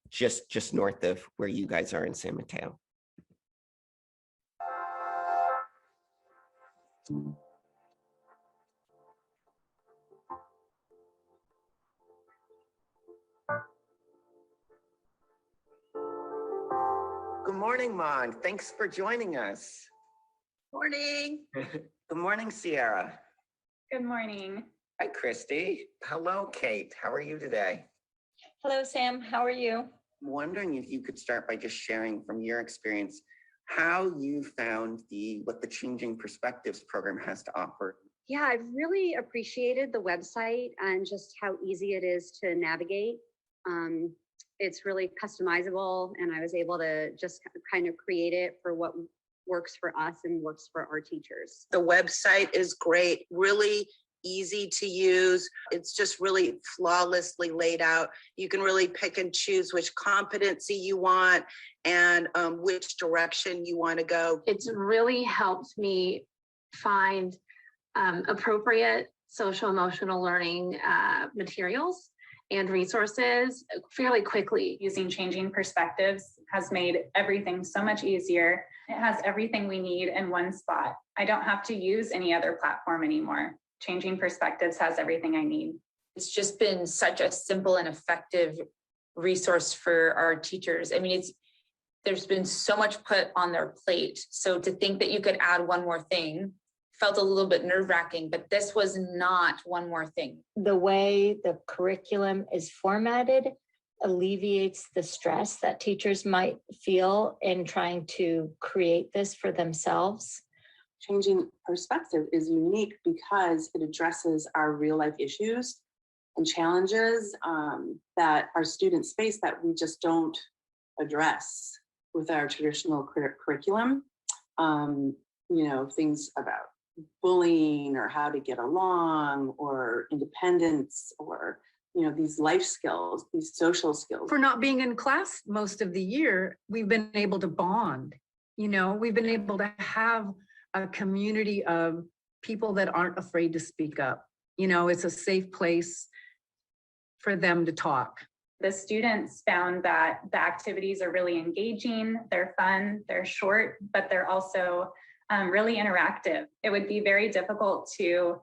just north of where you guys are in San Mateo. Good morning, Mon. Thanks for joining us. Morning. Good morning, Sierra. Good morning. Hi, Christy. Hello, Kate. How are you today? Hello, Sam. How are you? I'm wondering if you could start by just sharing from your experience how you found what the Changing Perspectives program has to offer. Yeah, I've really appreciated the website and just how easy it is to navigate. It's really customizable, and I was able to just kind of create it for what works for us and works for our teachers. The website is great, really easy to use. It's just really flawlessly laid out. You can really pick and choose which competency you want and which direction you want to go. It's really helped me find appropriate social emotional learning materials and resources fairly quickly. Using Changing Perspectives has made everything so much easier. It has everything we need in one spot. I don't have to use any other platform anymore. Changing Perspectives has everything I need. It's just been such a simple and effective resource for our teachers. I mean, there's been so much put on their plate. So to think that you could add one more thing felt a little bit nerve-wracking, but this was not one more thing. The way the curriculum is formatted alleviates the stress that teachers might feel in trying to create this for themselves. Changing Perspective is unique because it addresses our real life issues and challenges that our students face that we just don't address with our traditional curriculum. Things about bullying or how to get along or independence or these life skills, these social skills. For not being in class most of the year, we've been able to bond. We've been able to have a community of people that aren't afraid to speak up. It's a safe place for them to talk. The students found that the activities are really engaging, they're fun, they're short, but they're also really interactive. It would be very difficult to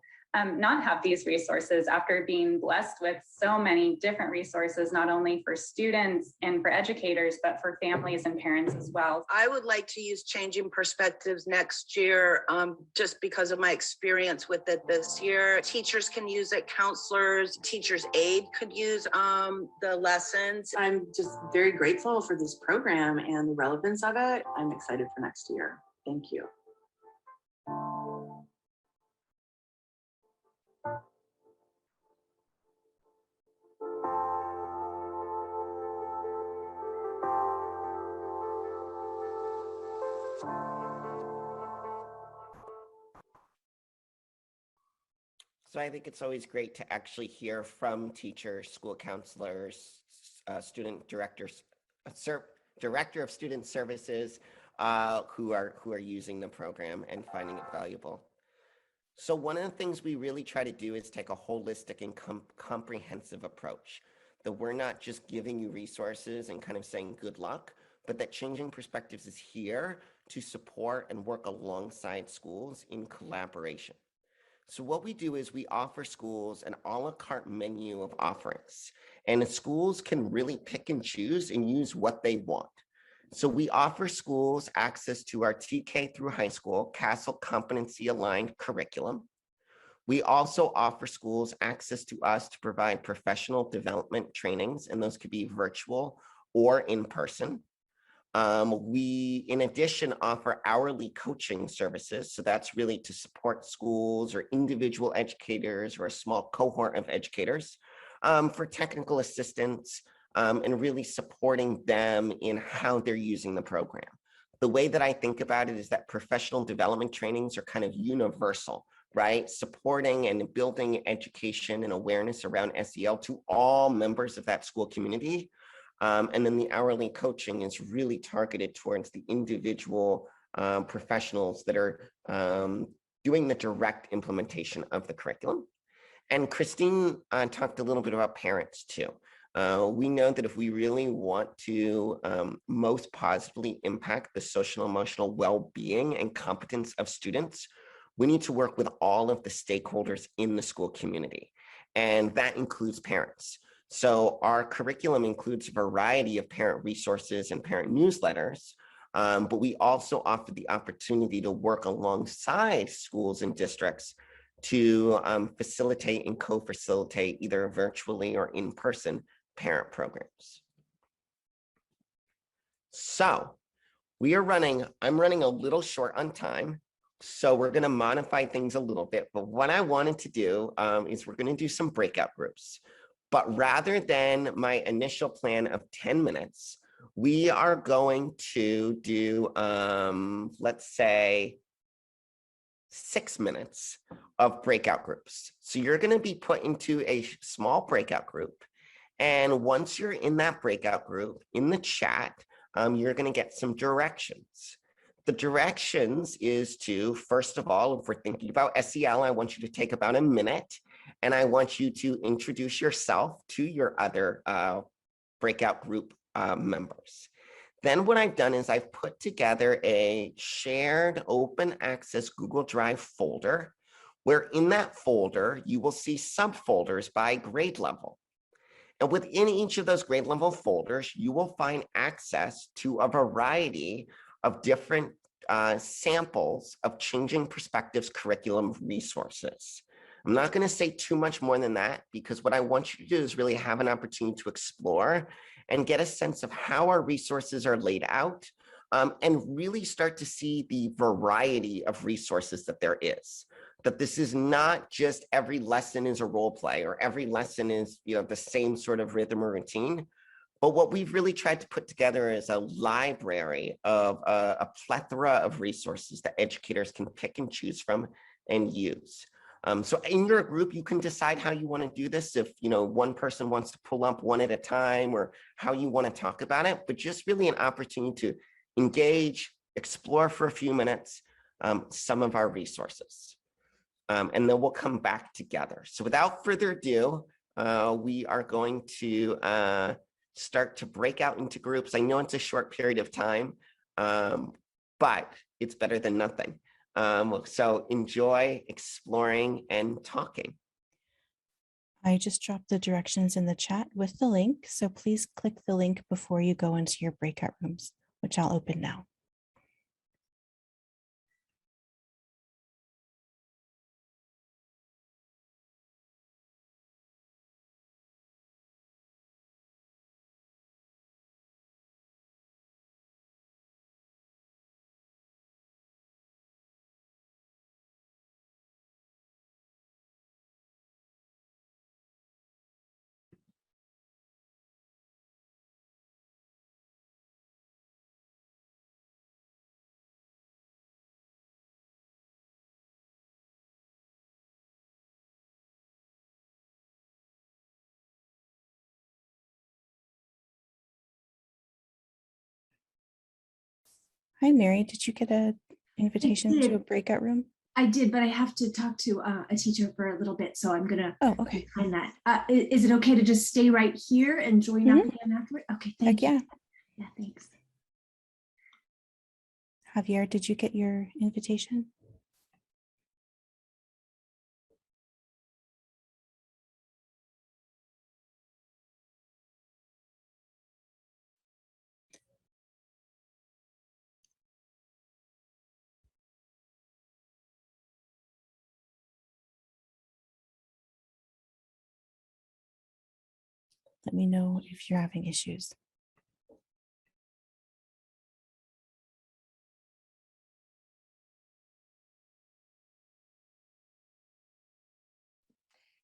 not have these resources after being blessed with so many different resources, not only for students and for educators, but for families and parents as well. I would like to use Changing Perspectives next year, just because of my experience with it this year. Teachers can use it, counselors, teachers' aid could use the lessons. I'm just very grateful for this program and the relevance of it. I'm excited for next year. Thank you. So I think it's always great to actually hear from teachers, school counselors, student directors, director of student services who are using the program and finding it valuable. So one of the things we really try to do is take a holistic and comprehensive approach, that we're not just giving you resources and kind of saying good luck, but that Changing Perspectives is here to support and work alongside schools in collaboration. So what we do is we offer schools an a la carte menu of offerings, and the schools can really pick and choose and use what they want. So we offer schools access to our TK through high school CASEL competency aligned curriculum. We also offer schools access to us to provide professional development trainings, and those could be virtual or in person. We, in addition, offer hourly coaching services. So that's really to support schools or individual educators or a small cohort of educators for technical assistance and really supporting them in how they're using the program. The way that I think about it is that professional development trainings are kind of universal, right? Supporting and building education and awareness around SEL to all members of that school community. And then the hourly coaching is really targeted towards the individual professionals that are doing the direct implementation of the curriculum. And Christine talked a little bit about parents too. We know that if we really want to most positively impact the social emotional well-being and competence of students, we need to work with all of the stakeholders in the school community. And that includes parents. So our curriculum includes a variety of parent resources and parent newsletters, but we also offer the opportunity to work alongside schools and districts to facilitate and co-facilitate either virtually or in-person parent programs. So I'm running a little short on time, so we're going to modify things a little bit, but what I wanted to do is we're going to do some breakout groups. But rather than my initial plan of 10 minutes, we are going to do, let's say, 6 minutes of breakout groups. So you're going to be put into a small breakout group. And once you're in that breakout group, in the chat, you're going to get some directions. The directions is to, first of all, if we're thinking about SEL, I want you to take about a minute. And I want you to introduce yourself to your other breakout group members. Then what I've done is I've put together a shared open access Google Drive folder, where in that folder, you will see subfolders by grade level. And within each of those grade level folders, you will find access to a variety of different samples of Changing Perspectives curriculum resources. I'm not going to say too much more than that, because what I want you to do is really have an opportunity to explore and get a sense of how our resources are laid out and really start to see the variety of resources that there is. That this is not just every lesson is a role play or every lesson is, the same sort of rhythm or routine. But what we've really tried to put together is a library of a plethora of resources that educators can pick and choose from and use. So in your group, you can decide how you want to do this. If, one person wants to pull up one at a time or how you want to talk about it, but just really an opportunity to engage, explore for a few minutes some of our resources. And then we'll come back together. So without further ado, we are going to start to break out into groups. I know it's a short period of time, but it's better than nothing. So enjoy exploring and talking. I just dropped the directions in the chat with the link, so please click the link before you go into your breakout rooms, which I'll open now. Hi, Mary. Did you get an invitation to a breakout room? I did, but I have to talk to a teacher for a little bit, so I'm gonna okay. find that. Is it okay to just stay right here and join up again afterward? Okay, thank you. Yeah. Yeah, thanks. Javier, did you get your invitation? Let me know if you're having issues.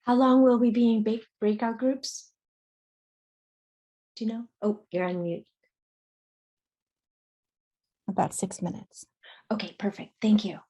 How long will we be in breakout groups? Do you know? Oh, you're on mute. About 6 minutes. Okay, perfect. Thank you.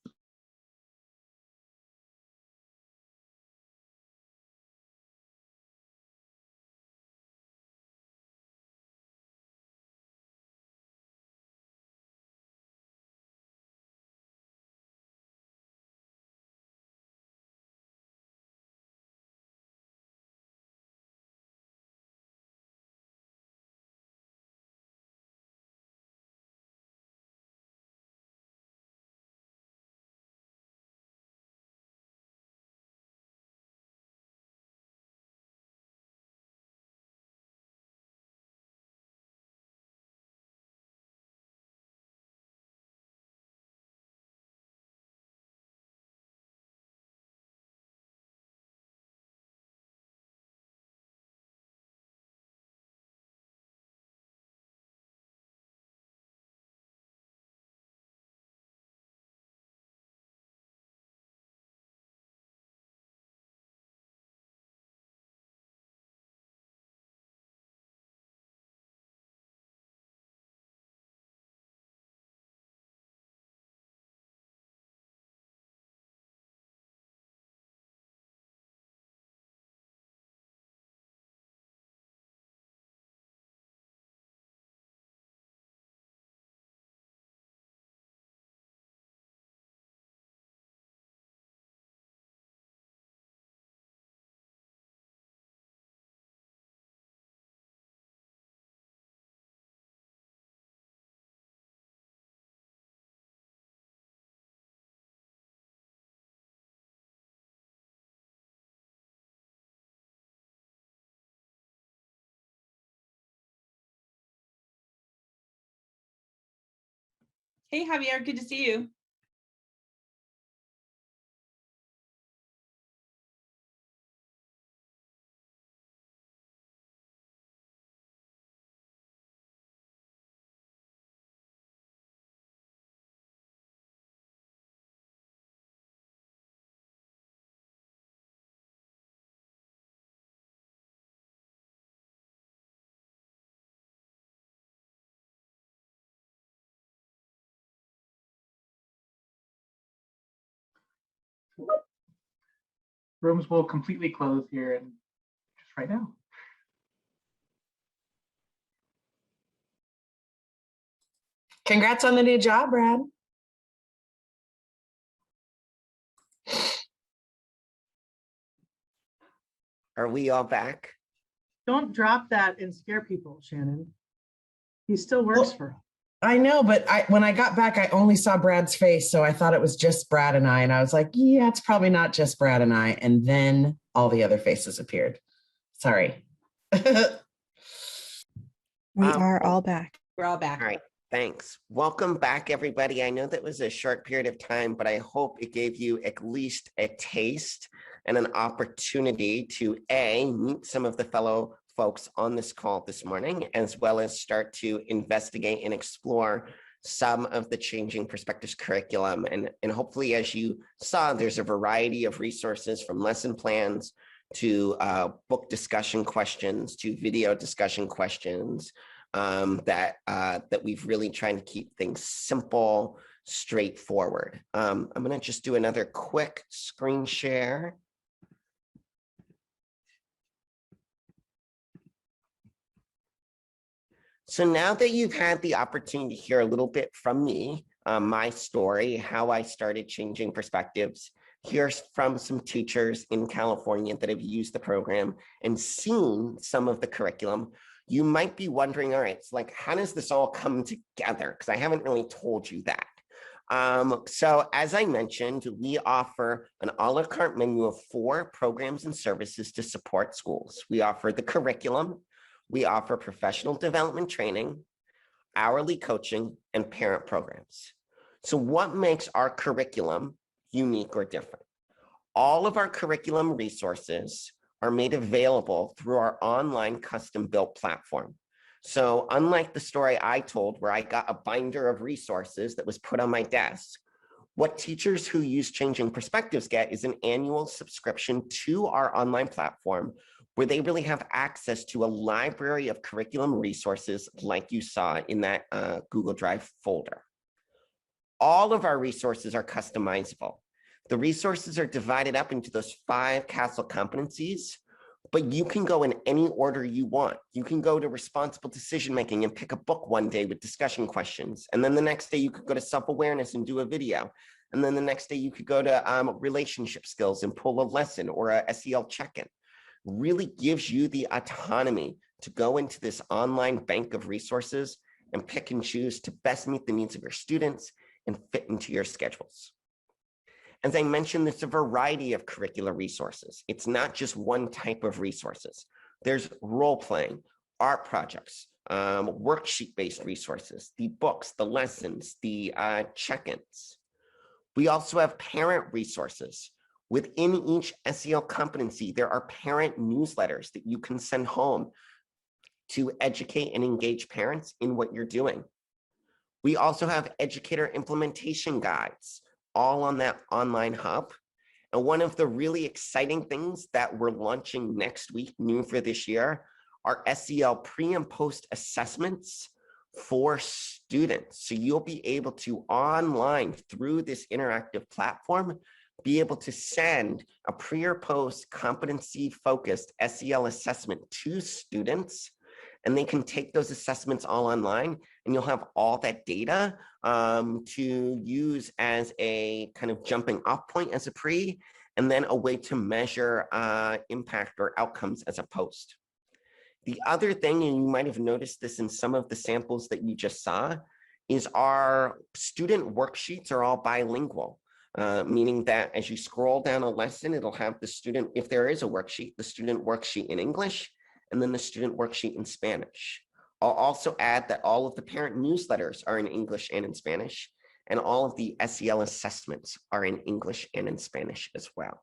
Hey, Javier, good to see you. Rooms will completely close here and just right now. Congrats on the new job, Brad. Are we all back? Don't drop that and scare people, Shannon. He still works for us. I know, but when I got back, I only saw Brad's face. So I thought it was just Brad and I. And I was like, yeah, it's probably not just Brad and I. And then all the other faces appeared. Sorry. We are all back. We're all back. All right. Thanks. Welcome back, everybody. I know that was a short period of time, but I hope it gave you at least a taste and an opportunity to meet some of the fellow folks on this call this morning, as well as start to investigate and explore some of the Changing Perspectives curriculum. And hopefully, as you saw, there's a variety of resources from lesson plans to book discussion questions to video discussion questions that we've really tried to keep things simple, straightforward. I'm going to just do another quick screen share. So now that you've had the opportunity to hear a little bit from me, my story, how I started Changing Perspectives, here's from some teachers in California that have used the program and seen some of the curriculum, you might be wondering, all right, so like, how does this all come together? Because I haven't really told you that. So as I mentioned, we offer an a la carte menu of 4 programs and services to support schools. We offer the curriculum, we offer professional development training, hourly coaching, and parent programs. So what makes our curriculum unique or different? All of our curriculum resources are made available through our online custom-built platform. So unlike the story I told where I got a binder of resources that was put on my desk, what teachers who use Changing Perspectives get is an annual subscription to our online platform where they really have access to a library of curriculum resources like you saw in that Google Drive folder. All of our resources are customizable. The resources are divided up into those 5 CASEL competencies, but you can go in any order you want. You can go to responsible decision-making and pick a book one day with discussion questions. And then the next day you could go to self-awareness and do a video. And then the next day you could go to relationship skills and pull a lesson or a SEL check-in. Really gives you the autonomy to go into this online bank of resources and pick and choose to best meet the needs of your students and fit into your schedules. As I mentioned, there's a variety of curricular resources. It's not just one type of resources. There's role-playing, art projects, worksheet-based resources, the books, the lessons, the check-ins. We also have parent resources. Within each SEL competency, there are parent newsletters that you can send home to educate and engage parents in what you're doing. We also have educator implementation guides, all on that online hub. And one of the really exciting things that we're launching next week, new for this year, are SEL pre and post assessments for students. So you'll be able to online through this interactive platform, be able to send a pre or post competency focused SEL assessment to students, and they can take those assessments all online, and you'll have all that data to use as a kind of jumping off point as a pre, and then a way to measure impact or outcomes as a post. The other thing, and you might have noticed this in some of the samples that you just saw, is our student worksheets are all bilingual, meaning that as you scroll down a lesson, it'll have the student, if there is a worksheet, the student worksheet in English, and then the student worksheet in Spanish. I'll also add that all of the parent newsletters are in English and in Spanish, and all of the SEL assessments are in English and in Spanish as well.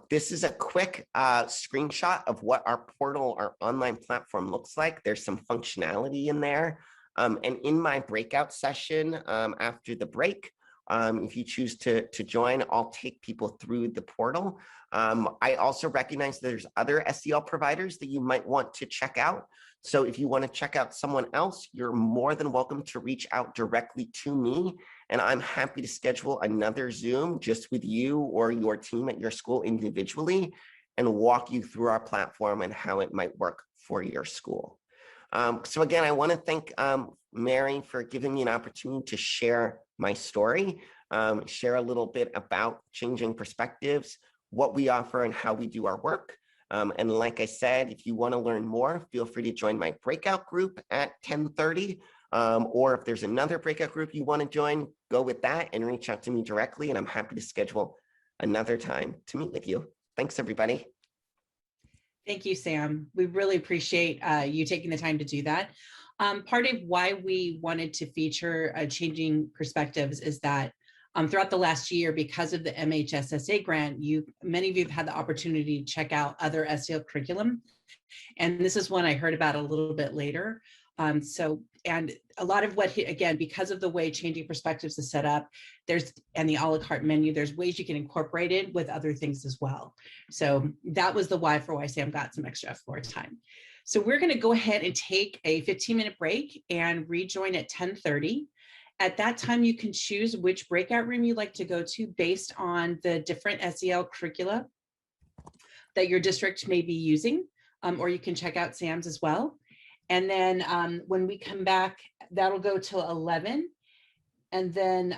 This is a quick screenshot of what our portal, our online platform looks like. There's some functionality in there. And in my breakout session after the break, if you choose to join, I'll take people through the portal. I also recognize there's other SEL providers that you might want to check out. So if you want to check out someone else, you're more than welcome to reach out directly to me. And I'm happy to schedule another Zoom just with you or your team at your school individually and walk you through our platform and how it might work for your school. So again, I want to thank Mary for giving me an opportunity to share my story, share a little bit about Changing Perspectives, what we offer and how we do our work. And like I said, if you want to learn more, feel free to join my breakout group at 10:30. Or if there's another breakout group you want to join, go with that and reach out to me directly. And I'm happy to schedule another time to meet with you. Thanks, everybody. Thank you, Sam. We really appreciate you taking the time to do that. Part of why we wanted to feature Changing Perspectives is that throughout the last year, because of the MHSSA grant, many of you have had the opportunity to check out other SEL curriculum. And this is one I heard about a little bit later. And a lot of what, again, because of the way Changing Perspectives is set up, and the a la carte menu, there's ways you can incorporate it with other things as well. So that was the why Sam got some extra floor time. So we're going to go ahead and take a 15-minute break and rejoin at 10:30. At that time, you can choose which breakout room you'd like to go to based on the different SEL curricula that your district may be using, or you can check out Sam's as well. And then when we come back, that'll go till 11. And then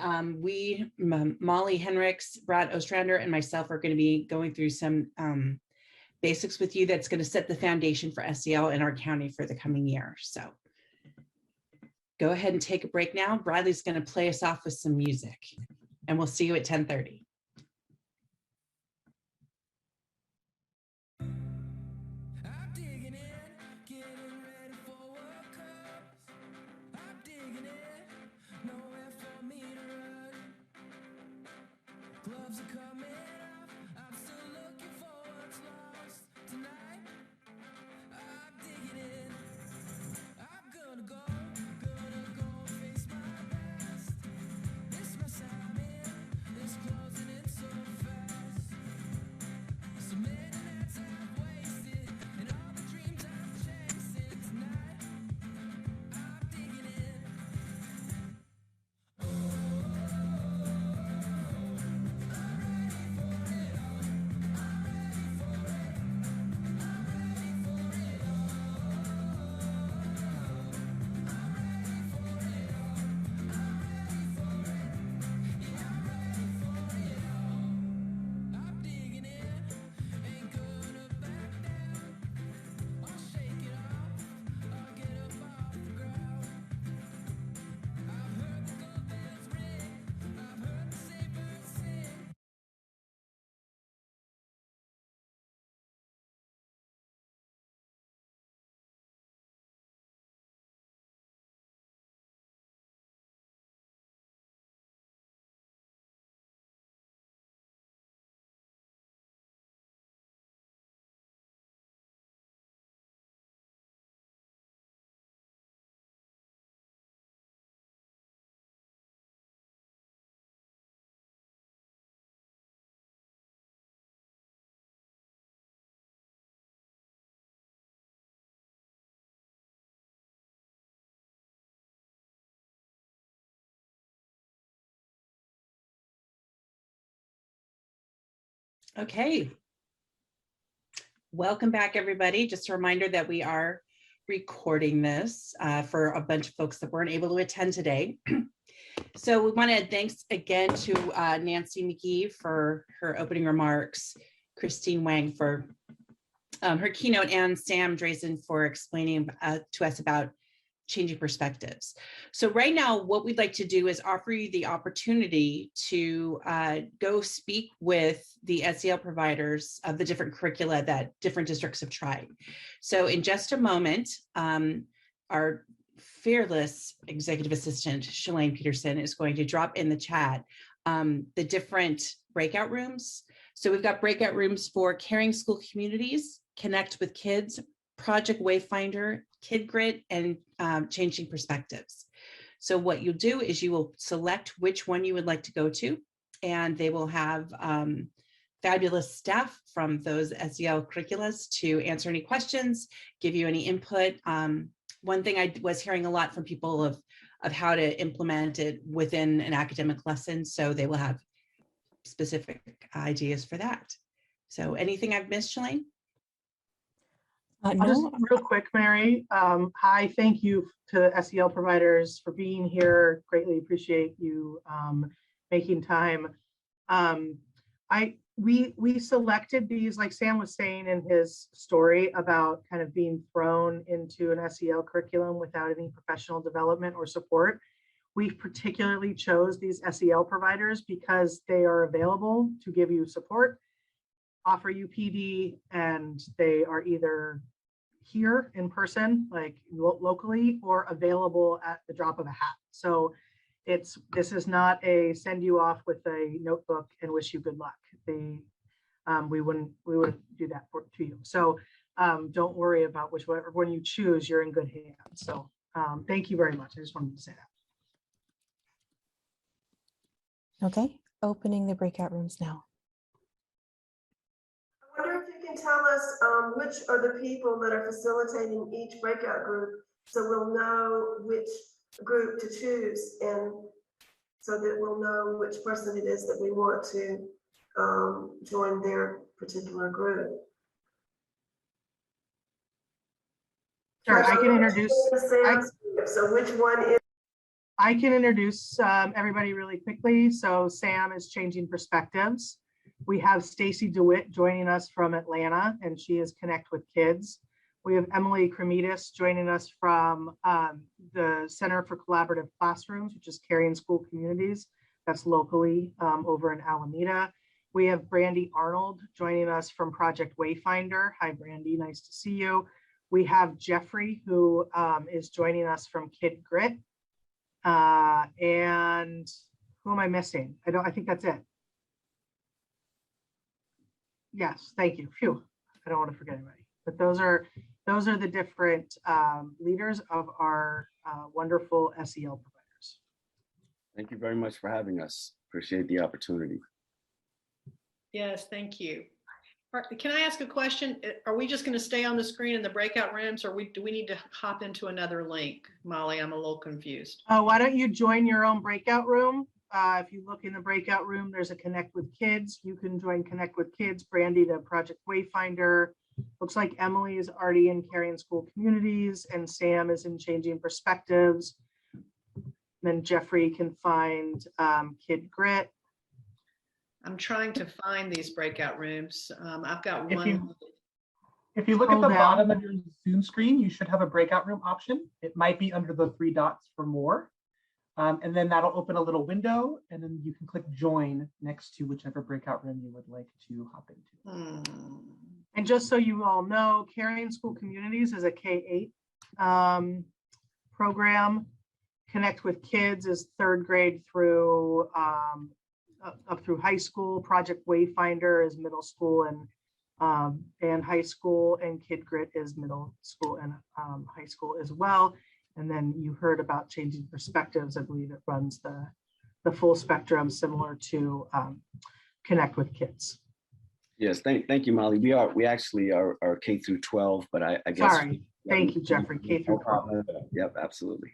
Molly Henricks, Brad Ostrander, and myself are going to be going through some basics with you that's going to set the foundation for SEL in our county for the coming year. So go ahead and take a break now. Bradley's going to play us off with some music, and we'll see you at 10:30. Gloves are coming off. I'm still looking for what's lost tonight. I'm digging in. I'm gonna go face my past. This mess I'm in is closing in so fast. So many nights I've wasted and all the dreams I'm chasing tonight. I'm digging in. Okay. Welcome back, everybody. Just a reminder that we are recording this for a bunch of folks that weren't able to attend today. So we want to thanks again to Nancy McGee for her opening remarks, Christine Wang for her keynote, and Sam Drazen for explaining to us about Changing Perspectives. So right now, what we'd like to do is offer you the opportunity to go speak with the SEL providers of the different curricula that different districts have tried. So in just a moment, our fearless executive assistant, Shalane Peterson, is going to drop in the chat the different breakout rooms. So we've got breakout rooms for Caring School Communities, Connect with Kids, Project Wayfinder, Kid Grit, and Changing Perspectives. So what you'll do is you will select which one you would like to go to, and they will have fabulous staff from those SEL curriculas to answer any questions, give you any input. One thing I was hearing a lot from people of how to implement it within an academic lesson, so they will have specific ideas for that. So anything I've missed, Shalane? Just real quick, Mary. Hi, thank you to the SEL providers for being here. Greatly appreciate you making time. I we selected these, like Sam was saying in his story about kind of being thrown into an SEL curriculum without any professional development or support. We particularly chose these SEL providers because they are available to give you support, offer you PD, and they are either here in person, like locally, or available at the drop of a hat. So this is not a send you off with a notebook and wish you good luck. We wouldn't do that to you. So don't worry about whichever one you choose, you're in good hands. So thank you very much. I just wanted to say that. Okay, opening the breakout rooms now. I wonder if you can tell us which are the people that are facilitating each breakout group, so we'll know which group to choose, and so that we'll know which person it is that we want to join their particular group. Sure, I can introduce. So which one is? I can introduce everybody really quickly. So Sam is changing perspectives. We have Stacy DeWitt joining us from Atlanta, and she is Connect with Kids. We have Emily Kremidis joining us from the Center for Collaborative Classrooms, which is Caring School Communities. That's locally over in Alameda. We have Brandy Arnold joining us from Project Wayfinder. Hi, Brandy, nice to see you. We have Jeffrey, who is joining us from Kid Grit. And who am I missing? I think that's it. Yes, thank you. Phew, I don't want to forget anybody. But those are the different leaders of our wonderful SEL providers. Thank you very much for having us. Appreciate the opportunity. Yes, thank you. Can I ask a question? Are we just going to stay on the screen in the breakout rooms, or do we need to hop into another link? Molly, I'm a little confused. Why don't you join your own breakout room? If you look in the breakout room, there's a Connect with Kids. You can join Connect with Kids. Brandy to Project Wayfinder. Looks like Emily is already in Caring School Communities, and Sam is in Changing Perspectives. Then Jeffrey can find Kid Grit. I'm trying to find these breakout rooms. I've got one. If you look at the bottom of your Zoom screen, you should have a breakout room option. It might be under the 3 dots for more. And then that'll open a little window, and then you can click join next to whichever breakout room you would like to hop into. And just so you all know, Caring School Communities is a K-8 program. Connect with Kids is 3rd grade through up through high school. Project Wayfinder is middle school and high school, and Kid Grit is middle school and high school as well. And then you heard about Changing Perspectives. I believe it runs the full spectrum, similar to Connect with Kids. Yes, thank you, Molly. We actually are K through 12, but I guess. Sorry, thank you, Jeffrey. K through 12. Yep, absolutely.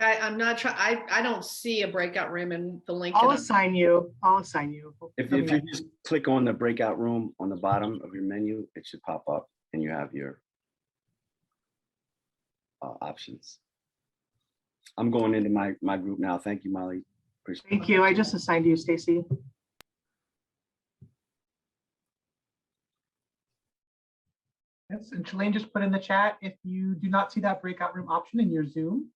I'm not trying. I don't see a breakout room in the link. I'll assign you. If you just click on the breakout room on the bottom of your menu, it should pop up, and you have your options. I'm going into my group now. Thank you, Molly. Appreciate Thank you. I just assigned you, Stacy. Yes, and Shalane just put in the chat, if you do not see that breakout room option in your Zoom,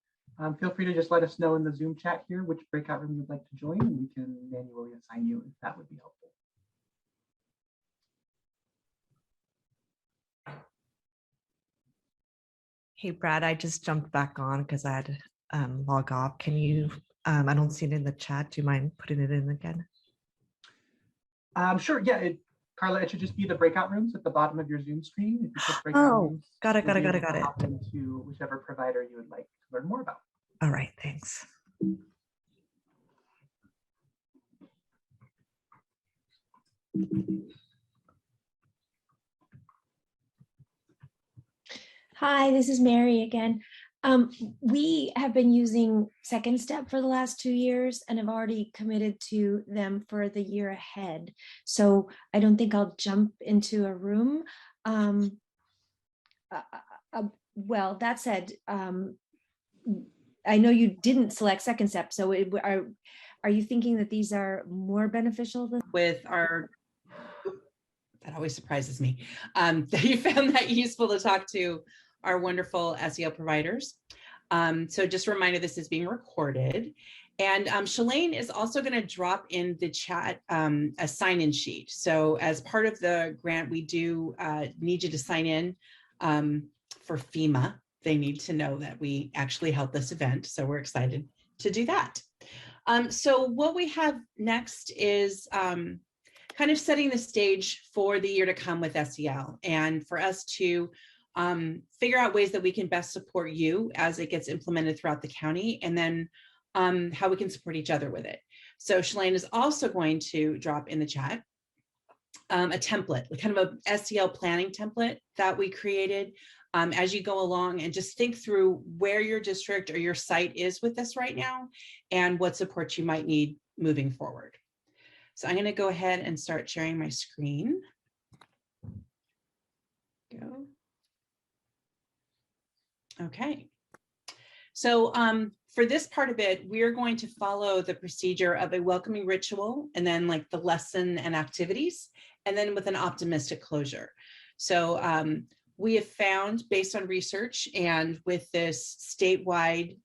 feel free to just let us know in the Zoom chat here which breakout room you'd like to join, and we can manually assign you if that would be helpful. Hey, Brad, I just jumped back on because I had to log off. Can you, I don't see it in the chat. Do you mind putting it in again? Sure, yeah, Carla, it should just be the breakout rooms at the bottom of your Zoom screen. If you click breakout rooms, got it. Hop into whichever provider you would like to learn more about. All right, thanks. Hi, this is Mary again. We have been using Second Step for the last 2 years and have already committed to them for the year ahead. So I don't think I'll jump into a room. Well, that said, I know you didn't select Second Step. So are you thinking that these are more beneficial than with our that always surprises me, that you found that useful to talk to our wonderful SEL providers. So just a reminder, this is being recorded. And Shalane is also going to drop in the chat a sign-in sheet. So as part of the grant, we do need you to sign in for FEMA. They need to know that we actually held this event. So we're excited to do that. So what we have next is kind of setting the stage for the year to come with SEL, and for us to figure out ways that we can best support you as it gets implemented throughout the county, and then how we can support each other with it. So Shalane is also going to drop in the chat a template, kind of a SEL planning template that we created as you go along, and just think through where your district or your site is with this right now and what support you might need moving forward. So I'm going to go ahead and start sharing my screen. Go. Okay. So for this part of it, we're going to follow the procedure of a welcoming ritual, and then like the lesson and activities, and then with an optimistic closure. So we have found, based on research and with this statewide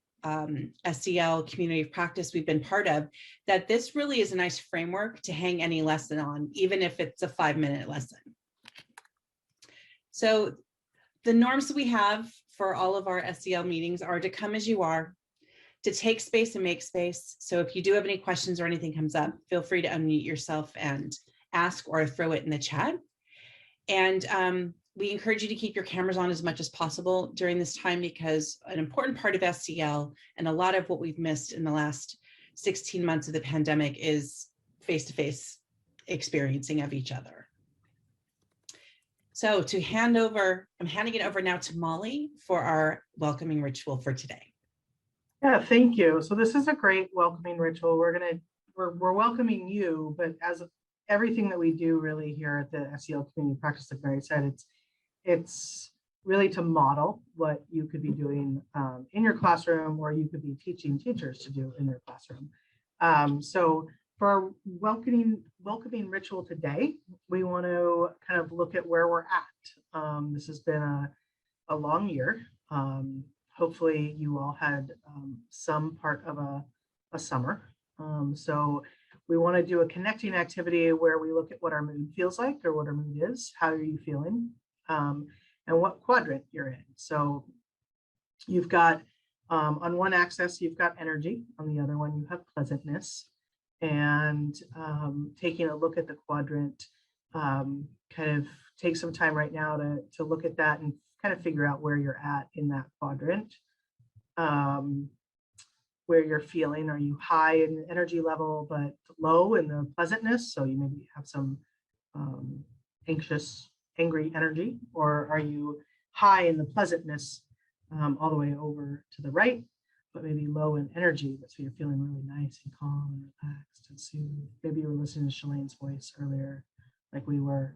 SEL community of practice we've been part of, that this really is a nice framework to hang any lesson on, even if it's a 5-minute lesson. So the norms that we have for all of our SEL meetings are to come as you are, to take space and make space. So if you do have any questions or anything comes up, feel free to unmute yourself and ask, or throw it in the chat. And we encourage you to keep your cameras on as much as possible during this time, because an important part of SEL and a lot of what we've missed in the last 16 months of the pandemic is face-to-face experiencing of each other. So to hand over, I'm handing it over now to Molly for our welcoming ritual for today. Yeah, thank you. So this is a great welcoming ritual. We're welcoming you, but as everything that we do really here at the SEL community practice, like Mary said, it's really to model what you could be doing in your classroom, or you could be teaching teachers to do in their classroom. So for our welcoming ritual today, we want to kind of look at where we're at. This has been a long year. Hopefully you all had some part of a summer. So we want to do a connecting activity where we look at what our mood feels like, or what our mood is. How are you feeling? And what quadrant you're in. So you've got, on one axis, you've got energy. On the other one, you have pleasantness. And taking a look at the quadrant, kind of take some time right now to look at that and kind of figure out where you're at in that quadrant, where you're feeling. Are you high in the energy level, but low in the pleasantness? So you maybe have some anxious, angry energy, or are you high in the pleasantness all the way over to the right, but maybe low in energy, but so you're feeling really nice and calm and relaxed and soothed. Maybe you were listening to Shalane's voice earlier, like we were.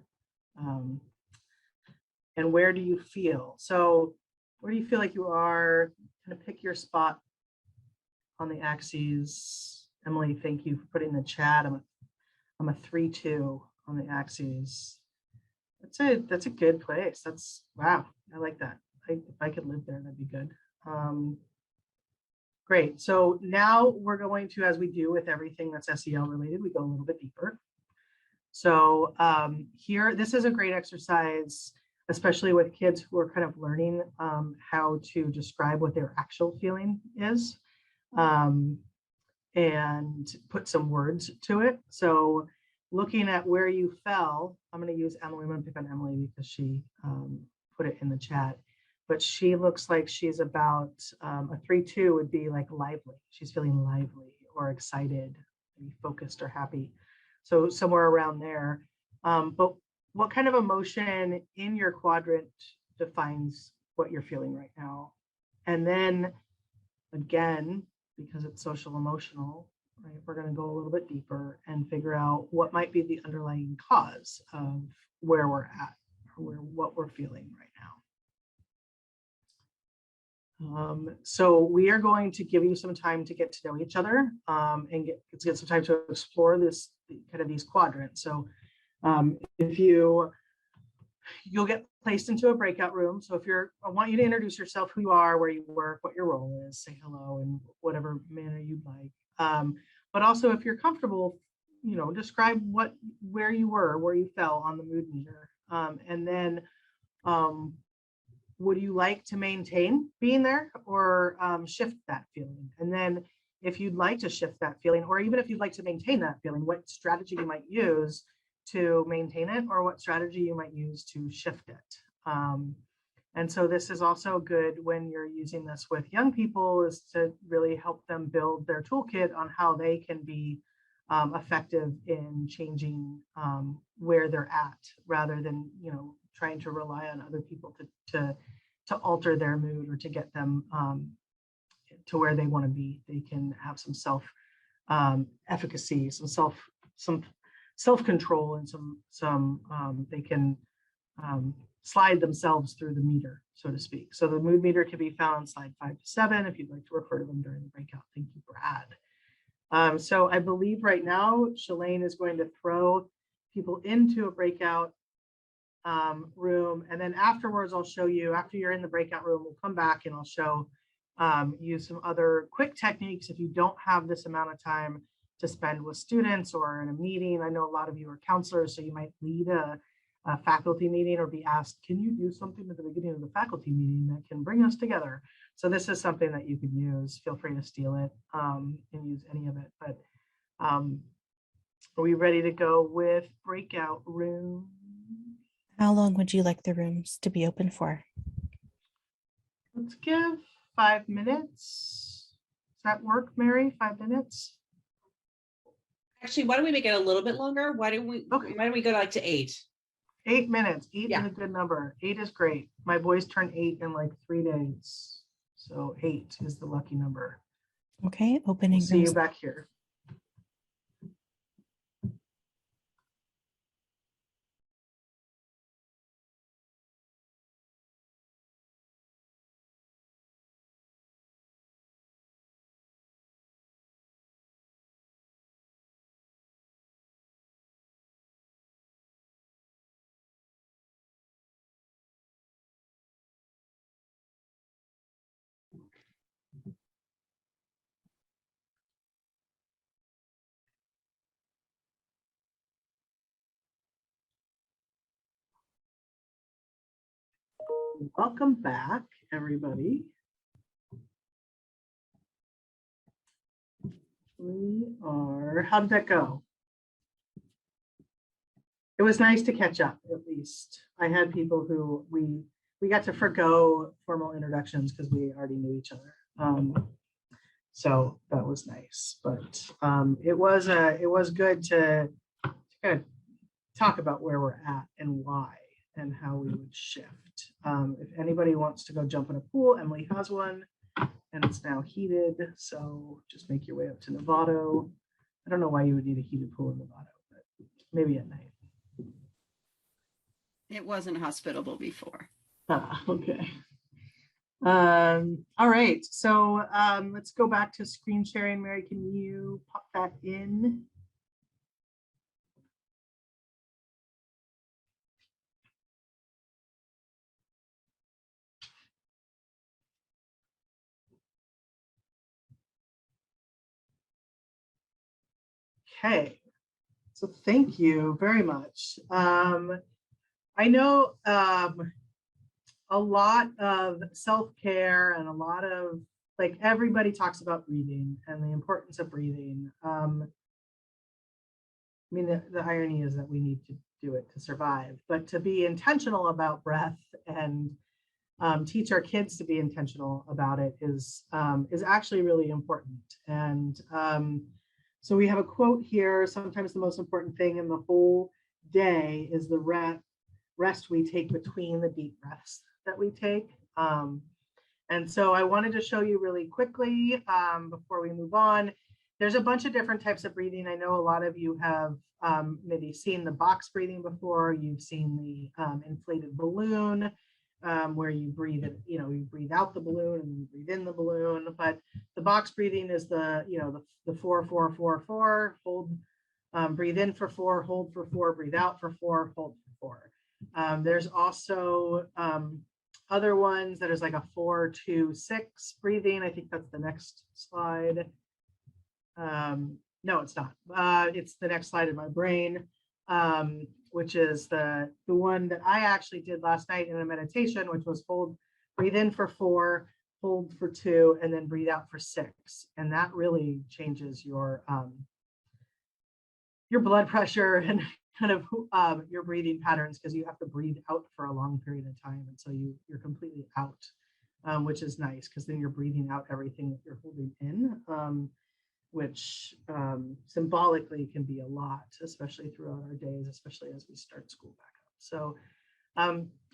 And where do you feel? So where do you feel like you are? Kind of pick your spot on the axes. Emily, thank you for putting in the chat. I'm a 3-2 on the axes. That's a good place. Wow, I like that. If I could live there, that'd be good. Great. So now we're going to, as we do with everything that's SEL related, we go a little bit deeper. So here, this is a great exercise, especially with kids who are kind of learning how to describe what their actual feeling is, and put some words to it. So looking at where you fell, I'm going to use Emily. I'm going to pick on Emily because she put it in the chat. But she looks like she's about a 3-2 would be like lively. She's feeling lively or excited, maybe focused or happy. So somewhere around there. But what kind of emotion in your quadrant defines what you're feeling right now? And then again, because it's social emotional, right, we're going to go a little bit deeper and figure out what might be the underlying cause of where we're at, or what we're feeling right now. So we are going to give you some time to get to know each other and get some time to explore this kind of these quadrants. So If you'll get placed into a breakout room. So I want you to introduce yourself, who you are, where you work, what your role is, say hello in whatever manner you'd like. But also if you're comfortable, describe where you were, where you fell on the mood meter. And then would you like to maintain being there or shift that feeling? And then if you'd like to shift that feeling, or even if you'd like to maintain that feeling, what strategy you might use to maintain it, or what strategy you might use to shift it. And so this is also good when you're using this with young people, is to really help them build their toolkit on how they can be effective in changing where they're at, rather than trying to rely on other people to alter their mood or to get them to where they want to be. They can have some self efficacy, some self-control, and some they can slide themselves through the meter, so to speak. So the mood meter can be found on slide 5 to 7 if you'd like to refer to them during the breakout. Thank you, Brad. So I believe right now Shalane is going to throw people into a breakout room, and then afterwards I'll show you, after you're in the breakout room, we'll come back and I'll show you some other quick techniques if you don't have this amount of time to spend with students or in a meeting. I know a lot of you are counselors, so you might lead a faculty meeting or be asked, can you do something at the beginning of the faculty meeting that can bring us together? So this is something that you can use. Feel free to steal it and use any of it. But are we ready to go with breakout room? How long would you like the rooms to be open for? Let's give 5 minutes. Does that work, Mary? 5 minutes? Actually, why don't we make it a little bit longer? Why don't we go like to 8? 8 minutes. 8 is a good number. 8 is great. My boys turned 8 in like 3 days. So 8 is the lucky number. Okay, opening. We'll see you back here. Welcome back, everybody. How did that go? It was nice to catch up, at least. I had people who we got to forgo formal introductions because we already knew each other. So that was nice, but it was good to kind of talk about where we're at and why and how we would shift. If anybody wants to go jump in a pool, Emily has one, and it's now heated. So just make your way up to Novato. I don't know why you would need a heated pool in Novato, but maybe at night. It wasn't hospitable before. Okay. All right. So let's go back to screen sharing. Mary, can you pop that in? Okay, so thank you very much. I know a lot of self-care and a lot of, like, everybody talks about breathing and the importance of breathing. I mean, the irony is that we need to do it to survive, but to be intentional about breath and teach our kids to be intentional about it is actually really important. And so we have a quote here: sometimes the most important thing in the whole day is the rest we take between the deep breaths that we take. And so I wanted to show you really quickly before we move on. There's a bunch of different types of breathing. I know a lot of you have maybe seen the box breathing before. You've seen the inflated balloon, where you breathe it, you breathe out the balloon and you breathe in the balloon. But the box breathing is the 4-4-4-4, hold Breathe in for 4, hold for 4, breathe out for 4, hold for 4. There's also other ones that is like a 4, 2, 6 breathing. I think that's the next slide. No, it's not. It's the next slide in my brain, which is the one that I actually did last night in a meditation, which was breathe in for 4, hold for 2, and then breathe out for 6. And that really changes your blood pressure and kind of your breathing patterns, because you have to breathe out for a long period of time. And so you're completely out, which is nice, because then you're breathing out everything that you're holding in, which symbolically can be a lot, especially throughout our days, especially as we start school back up. So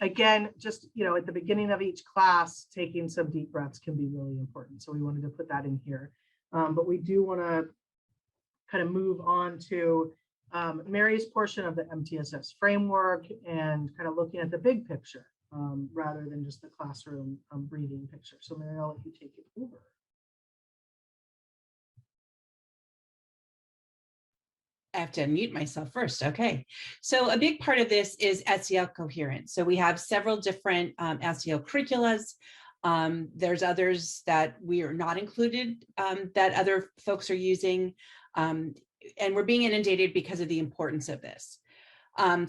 again, just, at the beginning of each class, taking some deep breaths can be really important. So we wanted to put that in here. But we do want to kind of move on to Mary's portion of the MTSS framework and kind of looking at the big picture rather than just the classroom breathing picture. So Mary, I'll let you take it over. I have to unmute myself first. Okay. So a big part of this is SEL coherence. So we have several different SEL curriculas. There's others that we are not included that other folks are using. And we're being inundated because of the importance of this.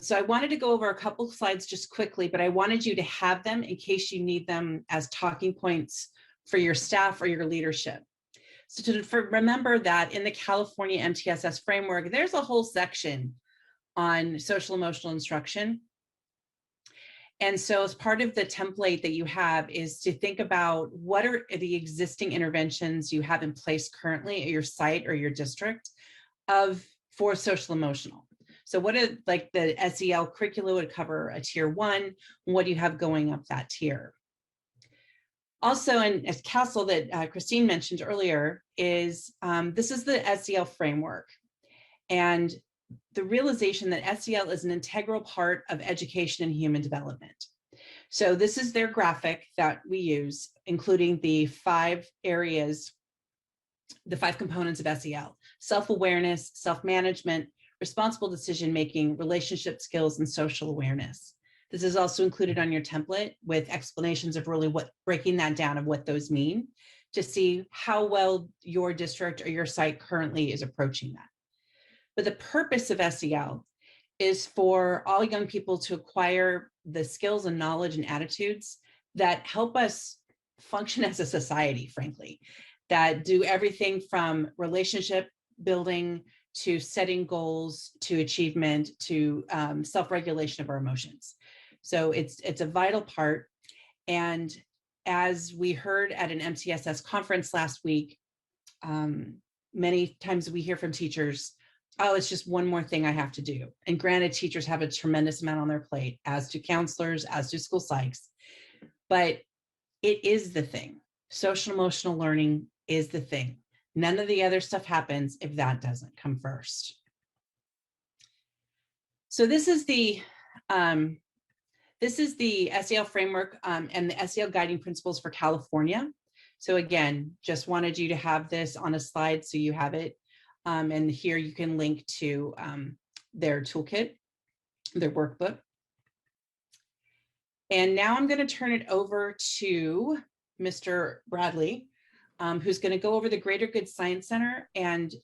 So I wanted to go over a couple of slides just quickly, but I wanted you to have them in case you need them as talking points for your staff or your leadership. So remember that in the California MTSS framework, there's a whole section on social emotional instruction. And so as part of the template that you have is to think about what are the existing interventions you have in place currently at your site or your district for social emotional. So what are, like, the SEL curricula would cover a tier 1, what do you have going up that tier? Also, and as Castle that Christine mentioned earlier, is this is the SEL framework, and the realization that SEL is an integral part of education and human development. So this is their graphic that we use, including the 5 areas, the 5 components of SEL: self-awareness, self-management, responsible decision-making, relationship skills, and social awareness. This is also included on your template with explanations of really breaking that down of what those mean, to see how well your district or your site currently is approaching that. But the purpose of SEL is for all young people to acquire the skills and knowledge and attitudes that help us function as a society, frankly, that do everything from relationship building to setting goals, to achievement, to self-regulation of our emotions. So it's a vital part. And as we heard at an MTSS conference last week, many times we hear from teachers, oh, it's just one more thing I have to do. And granted, teachers have a tremendous amount on their plate, as do counselors, as do school psychs, but it is the thing. Social emotional learning is the thing. None of the other stuff happens if that doesn't come first. So this is the SEL framework and the SEL guiding principles for California. So again, just wanted you to have this on a slide so you have it. And here you can link to their toolkit, their workbook. And now I'm going to turn it over to Mr. Bradley, who's going to go over the Greater Good Science Center and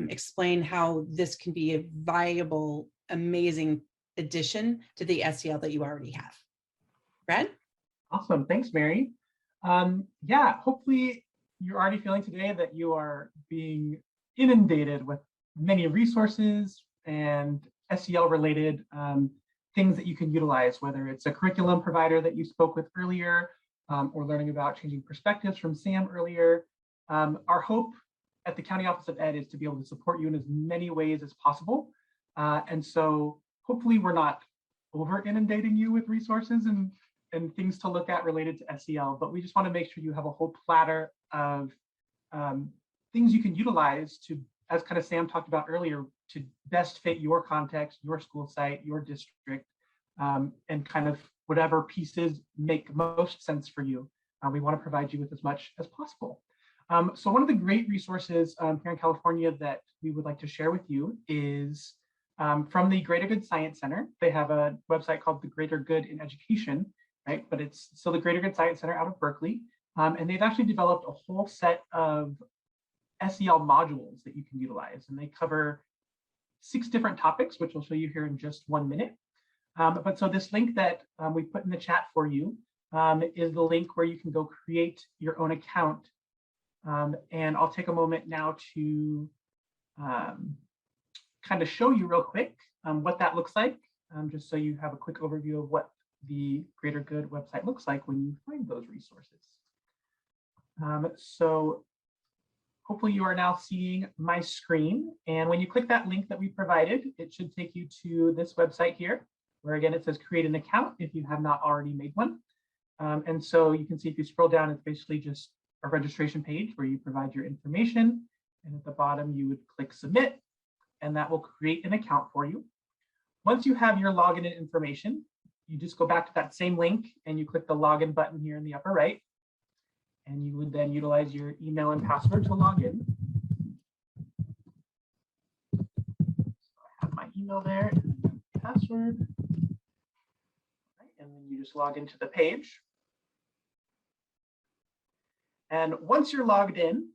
explain how this can be a viable, amazing addition to the SEL that you already have. Brad? Awesome. Thanks, Mary. Yeah, hopefully you're already feeling today that you are being inundated with many resources and SEL related things that you can utilize, whether it's a curriculum provider that you spoke with earlier, or learning about changing perspectives from Sam earlier. Our hope at the County Office of Ed is to be able to support you in as many ways as possible. And so hopefully we're not over inundating you with resources and things to look at related to SEL, but we just want to make sure you have a whole platter of things you can utilize to, as kind of Sam talked about earlier, to best fit your context, your school site, your district, and kind of whatever pieces make most sense for you. We want to provide you with as much as possible. So one of the great resources here in California that we would like to share with you is from the Greater Good Science Center. They have a website called the Greater Good in Education, right? But it's still the Greater Good Science Center out of Berkeley. And they've actually developed a whole set of SEL modules that you can utilize. And they cover 6 different topics, which I'll show you here in just 1 minute. But so this link that we put in the chat for you is the link where you can go create your own account. And I'll take a moment now to kind of show you real quick what that looks like, just so you have a quick overview of what the Greater Good website looks like when you find those resources. So hopefully you are now seeing my screen. And when you click that link that we provided, it should take you to this website here, where again, it says create an account if you have not already made one. And so you can see if you scroll down, it's basically just a registration page where you provide your information. And at the bottom, you would click submit, and that will create an account for you. Once you have your login information, you just go back to that same link and you click the login button here in the upper right. And you would then utilize your email and password to log in. So I have my email there and password. Right, and then you just log into the page. And once you're logged in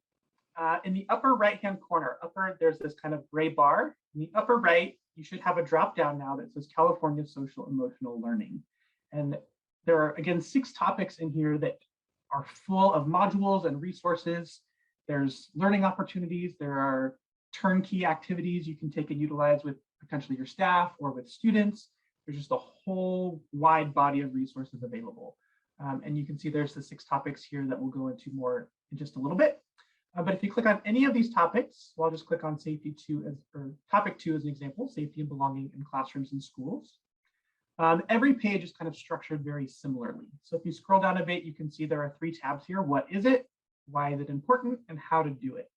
the upper right-hand corner, there's this kind of gray bar. In the upper right, you should have a drop-down now that says California Social Emotional Learning. And there are, again, 6 topics in here that are full of modules and resources. There's learning opportunities. There are turnkey activities you can take and utilize with potentially your staff or with students. There's just a whole wide body of resources available. And you can see there's the 6 topics here that we'll go into more in just a little bit. But if you click on any of these topics, well, I'll just click on safety 2 or topic 2 as an example, safety and belonging in classrooms and schools. Every page is kind of structured very similarly. So if you scroll down a bit, you can see there are 3 tabs here. What is it? Why is it important? And how to do it.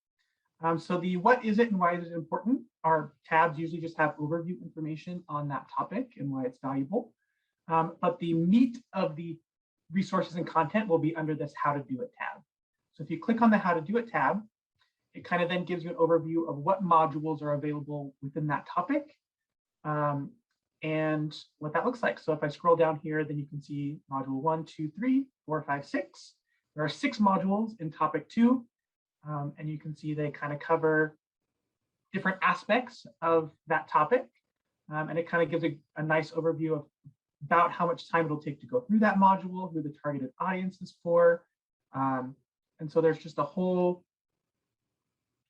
So the what is it and why is it important are tabs usually just have overview information on that topic and why it's valuable. But the meat of the resources and content will be under this how to do it tab. So if you click on the how to do it tab, it kind of then gives you an overview of what modules are available within that topic and what that looks like. So if I scroll down here, then you can see module 1, 2, 3, 4, 5, 6. There are 6 modules in topic 2. And you can see they kind of cover different aspects of that topic. And it kind of gives a nice overview of about how much time it'll take to go through that module, who the targeted audience is for. And so there's just a whole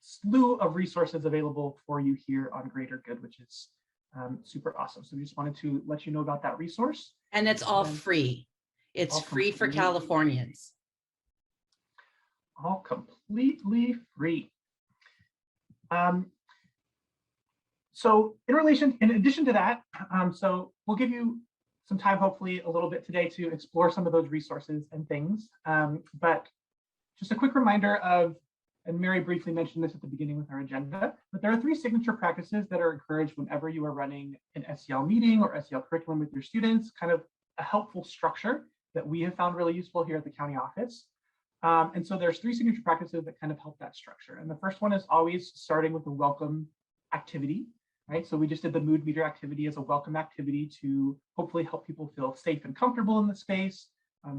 slew of resources available for you here on Greater Good, which is super awesome. So we just wanted to let you know about that resource. And it's all free. It's all free for Californians. All completely free. So in addition to that, so we'll give you some time, hopefully a little bit today to explore some of those resources and things. But just a quick reminder of, and Mary briefly mentioned this at the beginning with our agenda, but there are 3 signature practices that are encouraged whenever you are running an SEL meeting or SEL curriculum with your students, kind of a helpful structure that we have found really useful here at the county office. And so there's 3 signature practices that kind of help that structure. And the first one is always starting with a welcome activity, right? So we just did the mood meter activity as a welcome activity to hopefully help people feel safe and comfortable in the space,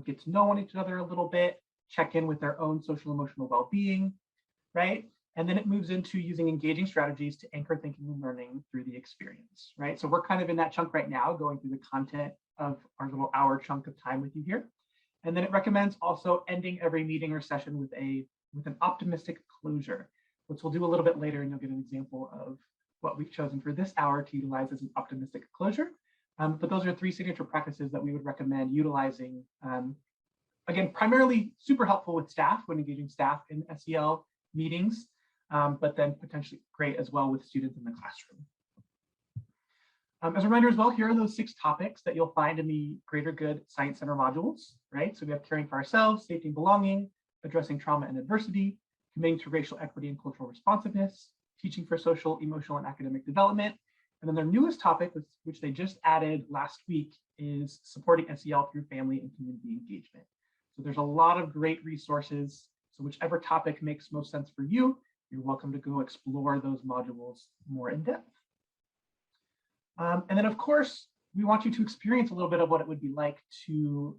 get to know each other a little bit, check in with their own social emotional well-being, right? And then it moves into using engaging strategies to anchor thinking and learning through the experience, right? So we're kind of in that chunk right now, going through the content of our little hour chunk of time with you here. And then it recommends also ending every meeting or session with an optimistic closure, which we'll do a little bit later, and you'll get an example of what we've chosen for this hour to utilize as an optimistic closure. But those are 3 signature practices that we would recommend utilizing. Again, primarily super helpful with staff when engaging staff in SEL meetings, but then potentially great as well with students in the classroom. As a reminder as well, here are those 6 topics that you'll find in the Greater Good Science Center modules, right? So we have caring for ourselves, safety and belonging, addressing trauma and adversity, committing to racial equity and cultural responsiveness, teaching for social, emotional, and academic development. And then their newest topic, which they just added last week, is supporting SEL through family and community engagement. So there's a lot of great resources. So whichever topic makes most sense for you, you're welcome to go explore those modules more in depth. And then of course, we want you to experience a little bit of what it would be like to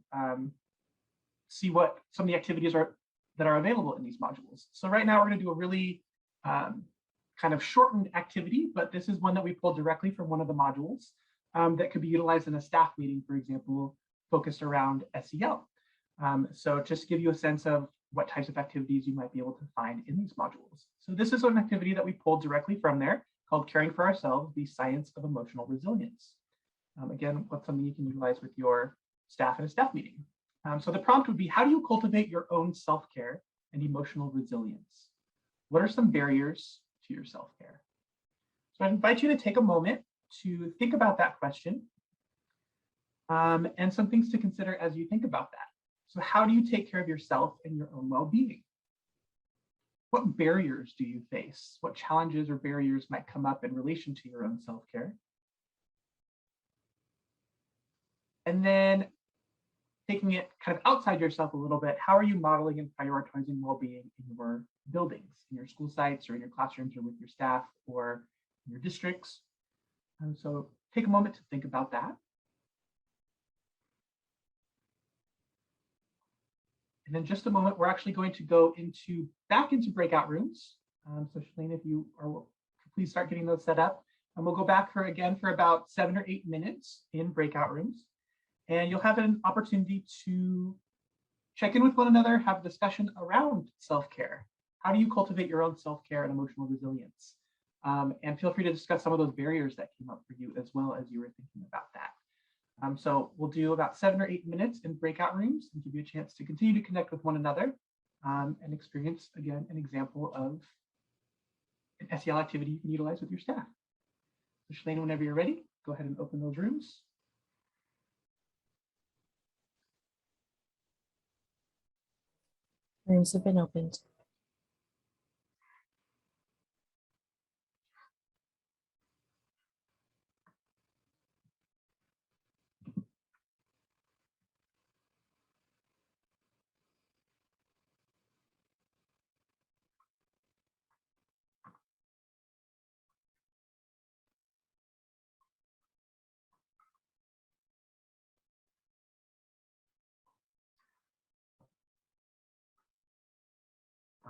see what some of the activities are that are available in these modules. So right now we're going to do a really kind of shortened activity, but this is one that we pulled directly from one of the modules that could be utilized in a staff meeting, for example, focused around SEL. So just to give you a sense of what types of activities you might be able to find in these modules. So this is an activity that we pulled directly from there called Caring for Ourselves, the Science of Emotional Resilience. Again, what's something you can utilize with your staff in a staff meeting. So the prompt would be, how do you cultivate your own self-care and emotional resilience? What are some barriers to your self-care? So I invite you to take a moment to think about that question and some things to consider as you think about that. So how do you take care of yourself and your own well-being? What barriers do you face? What challenges or barriers might come up in relation to your own self-care? And then taking it kind of outside yourself a little bit, how are you modeling and prioritizing well-being in your buildings, in your school sites, or in your classrooms, or with your staff, or in your districts? And so take a moment to think about that. And then just a moment, we're actually going to go back into breakout rooms. So Shalene, if you are, please start getting those set up. And we'll go back for about 7 or 8 minutes in breakout rooms. And you'll have an opportunity to check in with one another, have a discussion around self-care. How do you cultivate your own self-care and emotional resilience? And feel free to discuss some of those barriers that came up for you as well as you were thinking about that. So we'll do about 7 or 8 minutes in breakout rooms and give you a chance to continue to connect with one another and experience, again, an example of an SEL activity you can utilize with your staff. So Shalene, whenever you're ready, go ahead and open those rooms. Rooms have been opened.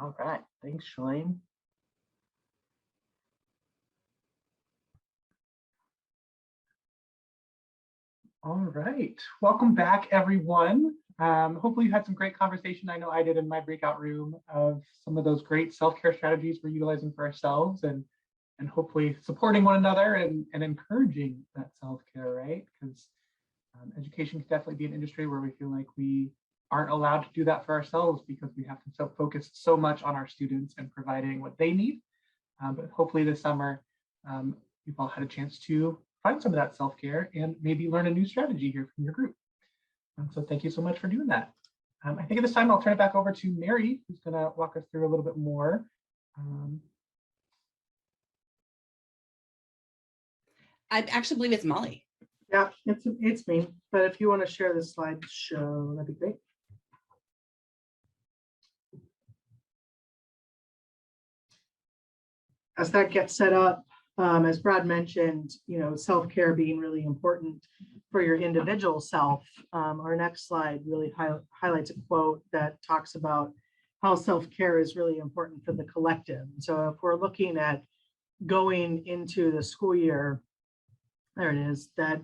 All right, thanks, Shalene. All right, welcome back, everyone. Hopefully you had some great conversation. I know I did in my breakout room of some of those great self-care strategies we're utilizing for ourselves and hopefully supporting one another and encouraging that self-care, right? Because education can definitely be an industry where we feel like we aren't allowed to do that for ourselves because we have to focus so much on our students and providing what they need. But hopefully this summer, you've all had a chance to find some of that self-care and maybe learn a new strategy here from your group. So thank you so much for doing that. I think at this time, I'll turn it back over to Mary, who's gonna walk us through a little bit more. I actually believe it's Molly. Yeah, it's me. But if you want to share the slideshow, that'd be great. As that gets set up, as Brad mentioned, self-care being really important for your individual self. Our next slide really highlights a quote that talks about how self-care is really important for the collective. So if we're looking at going into the school year, there it is, that,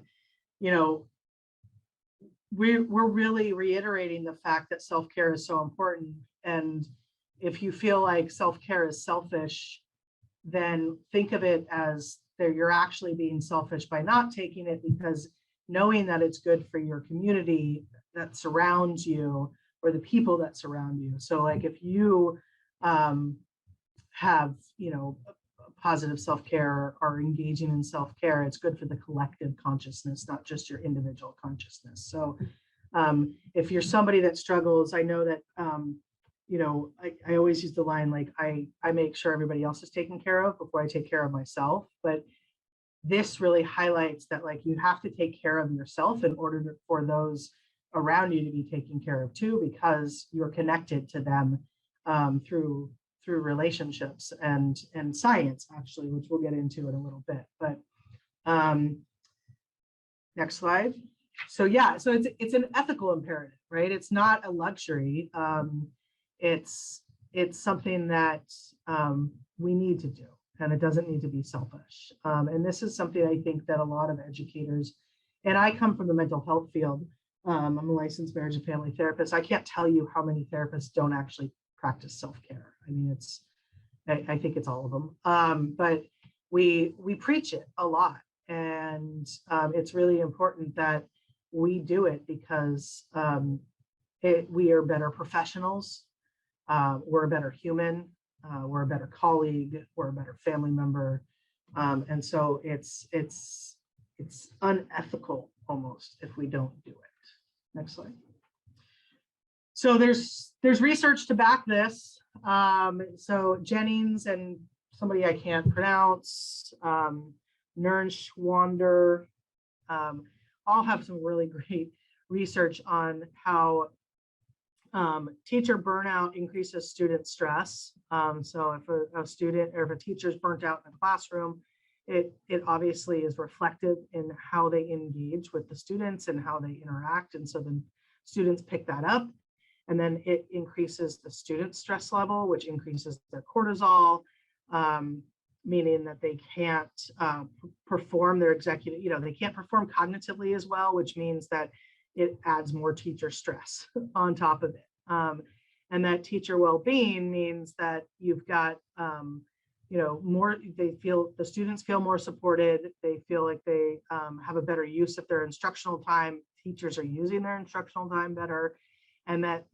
we're really reiterating the fact that self-care is so important. And if you feel like self-care is selfish, then think of it as that you're actually being selfish by not taking it, because knowing that it's good for your community that surrounds you or the people that surround you. So like if you have, positive self-care or engaging in self-care, it's good for the collective consciousness, not just your individual consciousness. So if you're somebody that struggles, I know that, I always use the line, like I make sure everybody else is taken care of before I take care of myself. But this really highlights that, like, you have to take care of yourself in order for those around you to be taken care of too, because you're connected to them through relationships and science, actually, which we'll get into in a little bit. But next slide. So yeah, so it's an ethical imperative, right? It's not a luxury. It's something that we need to do, and it doesn't need to be selfish. And this is something I think that a lot of educators, and I come from the mental health field. I'm a licensed marriage and family therapist. I can't tell you how many therapists don't actually practice self-care. I mean, I think it's all of them. But we preach it a lot, and it's really important that we do it because we are better professionals. We're a better human. We're a better colleague. We're a better family member. And so it's unethical almost if we don't do it. Next slide. So there's research to back this. So Jennings and somebody I can't pronounce, Nernschwander, all have some really great research on how teacher burnout increases student stress. So if a student or if a teacher is burnt out in a classroom, it obviously is reflected in how they engage with the students and how they interact. And so then students pick that up, and then it increases the student stress level, which increases their cortisol, meaning that they can't perform their executive, they can't perform cognitively as well, which means that it adds more teacher stress on top of it. And that teacher well-being means that you've got, the students feel more supported. They feel like they have a better use of their instructional time. Teachers are using their instructional time better, and that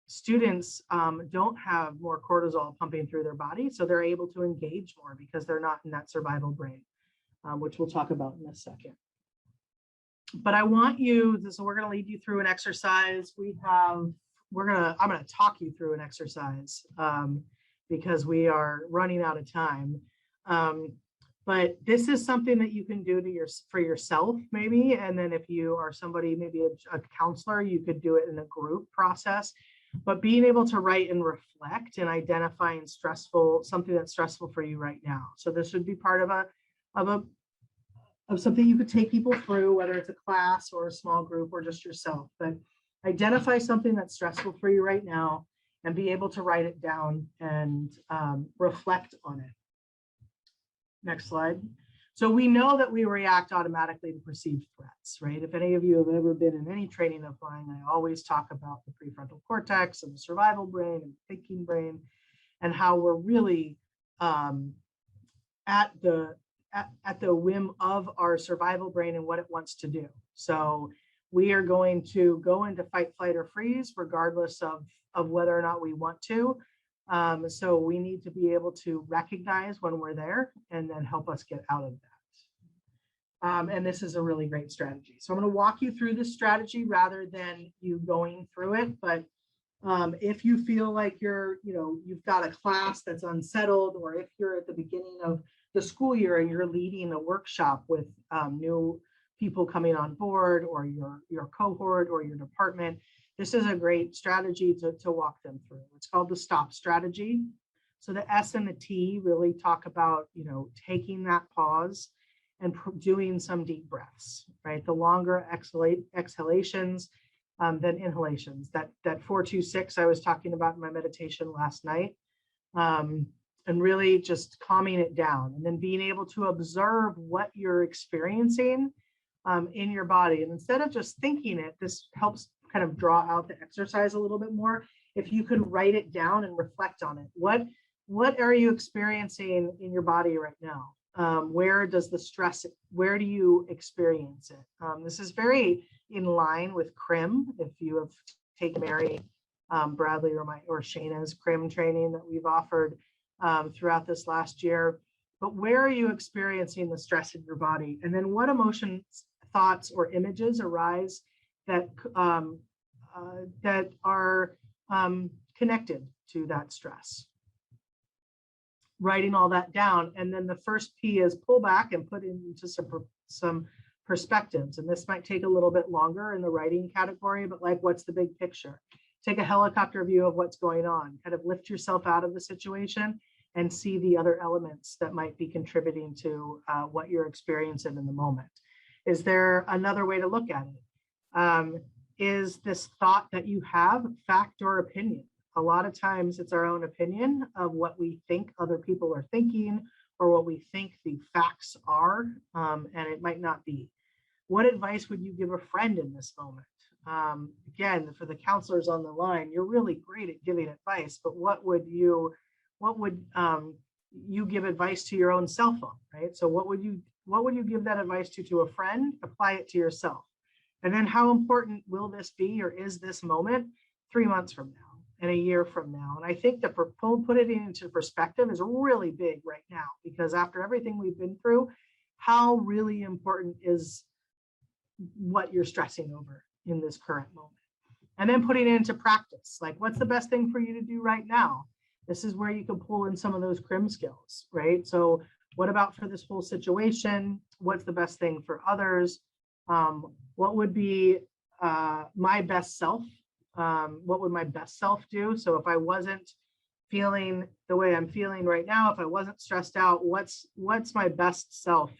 students don't have more cortisol pumping through their body, so they're able to engage more because they're not in that survival brain, which we'll talk about in a second. But I want you, so we're going to lead you through an exercise. I'm going to talk you through an exercise because we are running out of time. But this is something that you can do for yourself, maybe. And then if you are somebody, maybe a counselor, you could do it in a group process. But being able to write and reflect and identifying something that's stressful for you right now. So this would be part of something you could take people through, whether it's a class or a small group or just yourself. But identify something that's stressful for you right now and be able to write it down and reflect on it. Next slide. So we know that we react automatically to perceived threats, right? If any of you have ever been in any training of mine, I always talk about the prefrontal cortex and the survival brain and the thinking brain, and how we're really at the whim of our survival brain and what it wants to do. So we are going to go into fight, flight, or freeze, regardless of whether or not we want to. So we need to be able to recognize when we're there and then help us get out of that. And this is a really great strategy. So I'm going to walk you through this strategy rather than you going through it. But if you feel like you've got a class that's unsettled, or if you're at the beginning of the school year and you're leading a workshop with new people coming on board, or your cohort or your department, this is a great strategy to walk them through. It's called the STOP strategy. So the S and the T really talk about, taking that pause and doing some deep breaths, right? The longer exhalations than inhalations. That 4-2-6 I was talking about in my meditation last night, and really just calming it down, and then being able to observe what you're experiencing in your body. And instead of just thinking it, this helps kind of draw out the exercise a little bit more. If you could write it down and reflect on it, what are you experiencing in your body right now? Where does the stress, where do you experience it? This is very in line with CRIM. If you have taken Mary Bradley or Shayna's CRIM training that we've offered throughout this last year. But where are you experiencing the stress in your body? And then what emotions, thoughts, or images arise that are connected to that stress? Writing all that down. And then the first P is pull back and put into some perspectives. And this might take a little bit longer in the writing category, but what's the big picture? take a helicopter view of what's going on, kind of lift yourself out of the situation and see the other elements that might be contributing to what you're experiencing in the moment. Is there another way to look at it? Is this thought that you have fact or opinion? A lot of times it's our own opinion of what we think other people are thinking or what we think the facts are, and it might not be. What advice would you give a friend in this moment? Again, for the counselors on the line, you're really great at giving advice, but what would you give advice to your own self on, right? So what would you give that advice to a friend? Apply it to yourself. And then how important will this be, or is this moment 3 months from now and a year from now? And I think that put it into perspective is really big right now, because after everything we've been through, how really important is what you're stressing over in this current moment? And then putting it into practice, like what's the best thing for you to do right now? This is where you can pull in some of those CRIM skills, right? So what about for this whole situation? What's the best thing for others? What would be my best self? What would my best self do? So if I wasn't feeling the way I'm feeling right now, if I wasn't stressed out, what's my best self?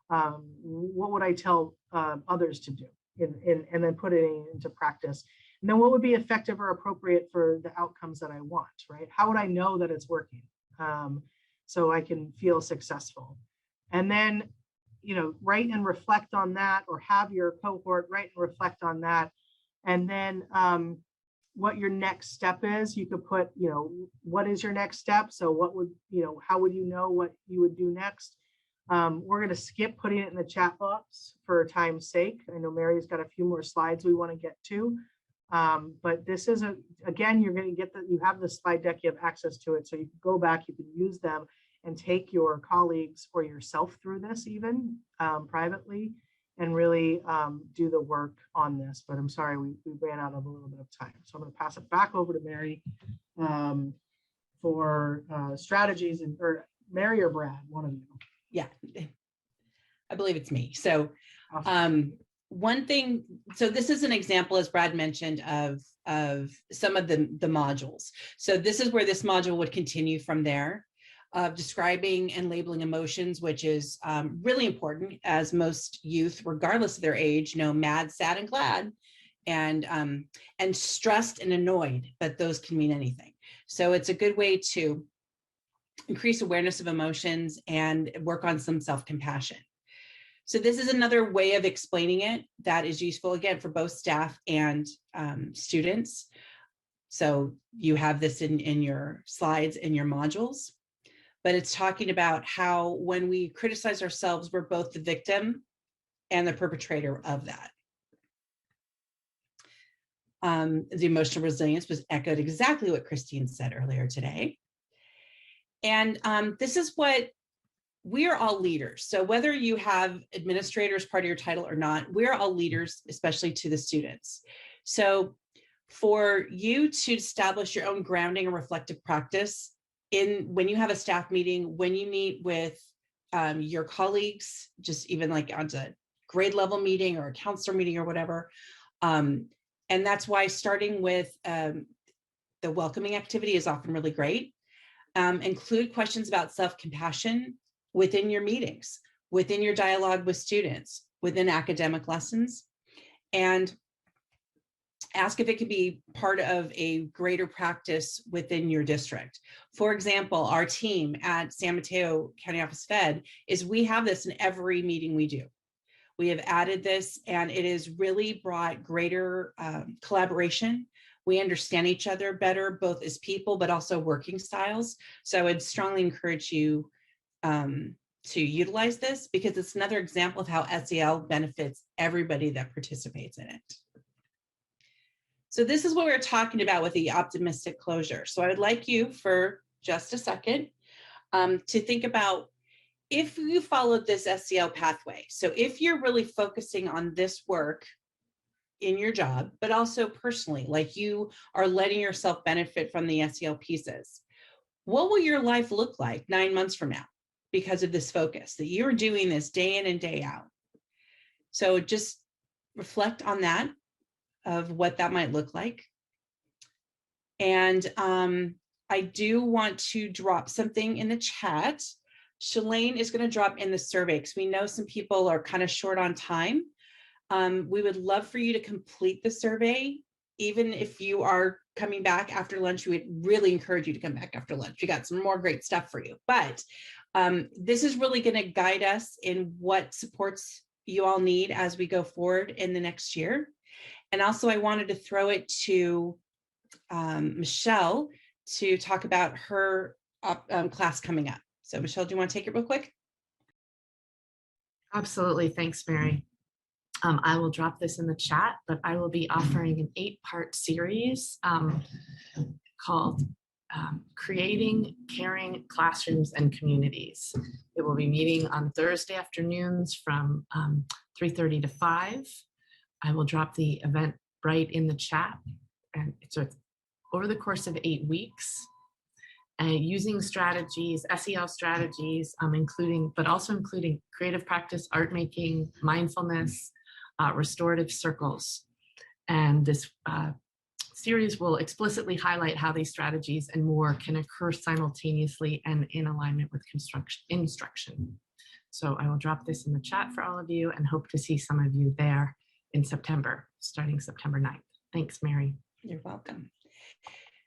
What would I tell others to do? And then put it into practice. And then what would be effective or appropriate for the outcomes that I want, right? How would I know that it's working so I can feel successful? And then, write and reflect on that, or have your cohort write and reflect on that. And then what your next step is, you could put, what is your next step? So what would, how would you know what you would do next? We're going to skip putting it in the chat box for time's sake. I know Mary's got a few more slides we want to get to. But this is again, you're going to get you have the slide deck, you have access to it. So you can go back, you can use them and take your colleagues or yourself through this even privately and really do the work on this. But I'm sorry, we ran out of a little bit of time. So I'm going to pass it back over to Mary for strategies, or Mary or Brad, one of you. Yeah, I believe it's me. So one thing, so this is an example, as Brad mentioned, of some of the modules. So this is where this module would continue from there, of describing and labeling emotions, which is really important, as most youth, regardless of their age, know mad, sad, and glad, and stressed and annoyed, but those can mean anything. So it's a good way to increase awareness of emotions and work on some self-compassion. So this is another way of explaining it that is useful, again, for both staff and students. So you have this in your slides in your modules, but it's talking about how when we criticize ourselves, we're both the victim and the perpetrator of that. The emotional resilience was echoed exactly what Christine said earlier today. And this is what we are all leaders. So whether you have administrators part of your title or not, we're all leaders, especially to the students. So for you to establish your own grounding and reflective practice when you have a staff meeting, when you meet with your colleagues, just even like on a grade level meeting or a counselor meeting or whatever. And that's why starting with the welcoming activity is often really great. Include questions about self-compassion within your meetings, within your dialogue with students, within academic lessons, and ask if it could be part of a greater practice within your district. For example, our team at San Mateo County Office Fed we have this in every meeting we do. We have added this, and it has really brought greater collaboration. We understand each other better, both as people, but also working styles. So I would strongly encourage you to utilize this, because it's another example of how SEL benefits everybody that participates in it. So this is what we're talking about with the optimistic closure. So I would like you for just a second to think about if you followed this SEL pathway. So if you're really focusing on this work in your job, but also personally, like you are letting yourself benefit from the SEL pieces, what will your life look like 9 months from now because of this focus, that you're doing this day in and day out? So just reflect on that, of what that might look like. And I do want to drop something in the chat. Shalane is going to drop in the survey because we know some people are kind of short on time. We would love for you to complete the survey. Even if you are coming back after lunch, we would really encourage you to come back after lunch. We got some more great stuff for you. But this is really going to guide us in what supports you all need as we go forward in the next year. And also I wanted to throw it to Michelle to talk about her class coming up. So Michelle, do you want to take it real quick? Absolutely. Thanks, Mary. I will drop this in the chat, but I will be offering an 8-part series called Creating Caring Classrooms and Communities. It will be meeting on Thursday afternoons from 3:30 to 5. I will drop the event right in the chat, and it's over the course of 8 weeks. Using strategies, SEL strategies, but also including creative practice, art making, mindfulness, restorative circles. And this series will explicitly highlight how these strategies and more can occur simultaneously and in alignment with instruction. So I will drop this in the chat for all of you and hope to see some of you there in September, starting September 9th. Thanks, Mary. You're welcome.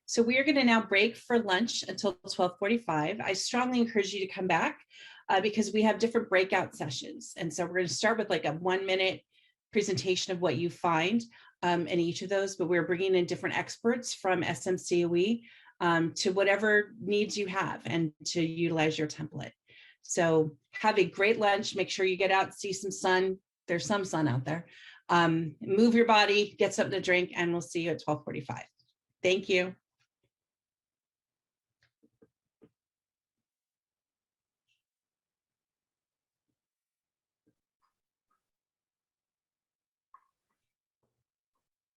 So we are going to now break for lunch until 12:45. I strongly encourage you to come back because we have different breakout sessions. And so we're going to start with like a 1-minute presentation of what you find in each of those, but we're bringing in different experts from SMCOE to whatever needs you have and to utilize your template. So have a great lunch. Make sure you get out, see some sun. There's some sun out there. Move your body, get something to drink, and we'll see you at 12:45. Thank you.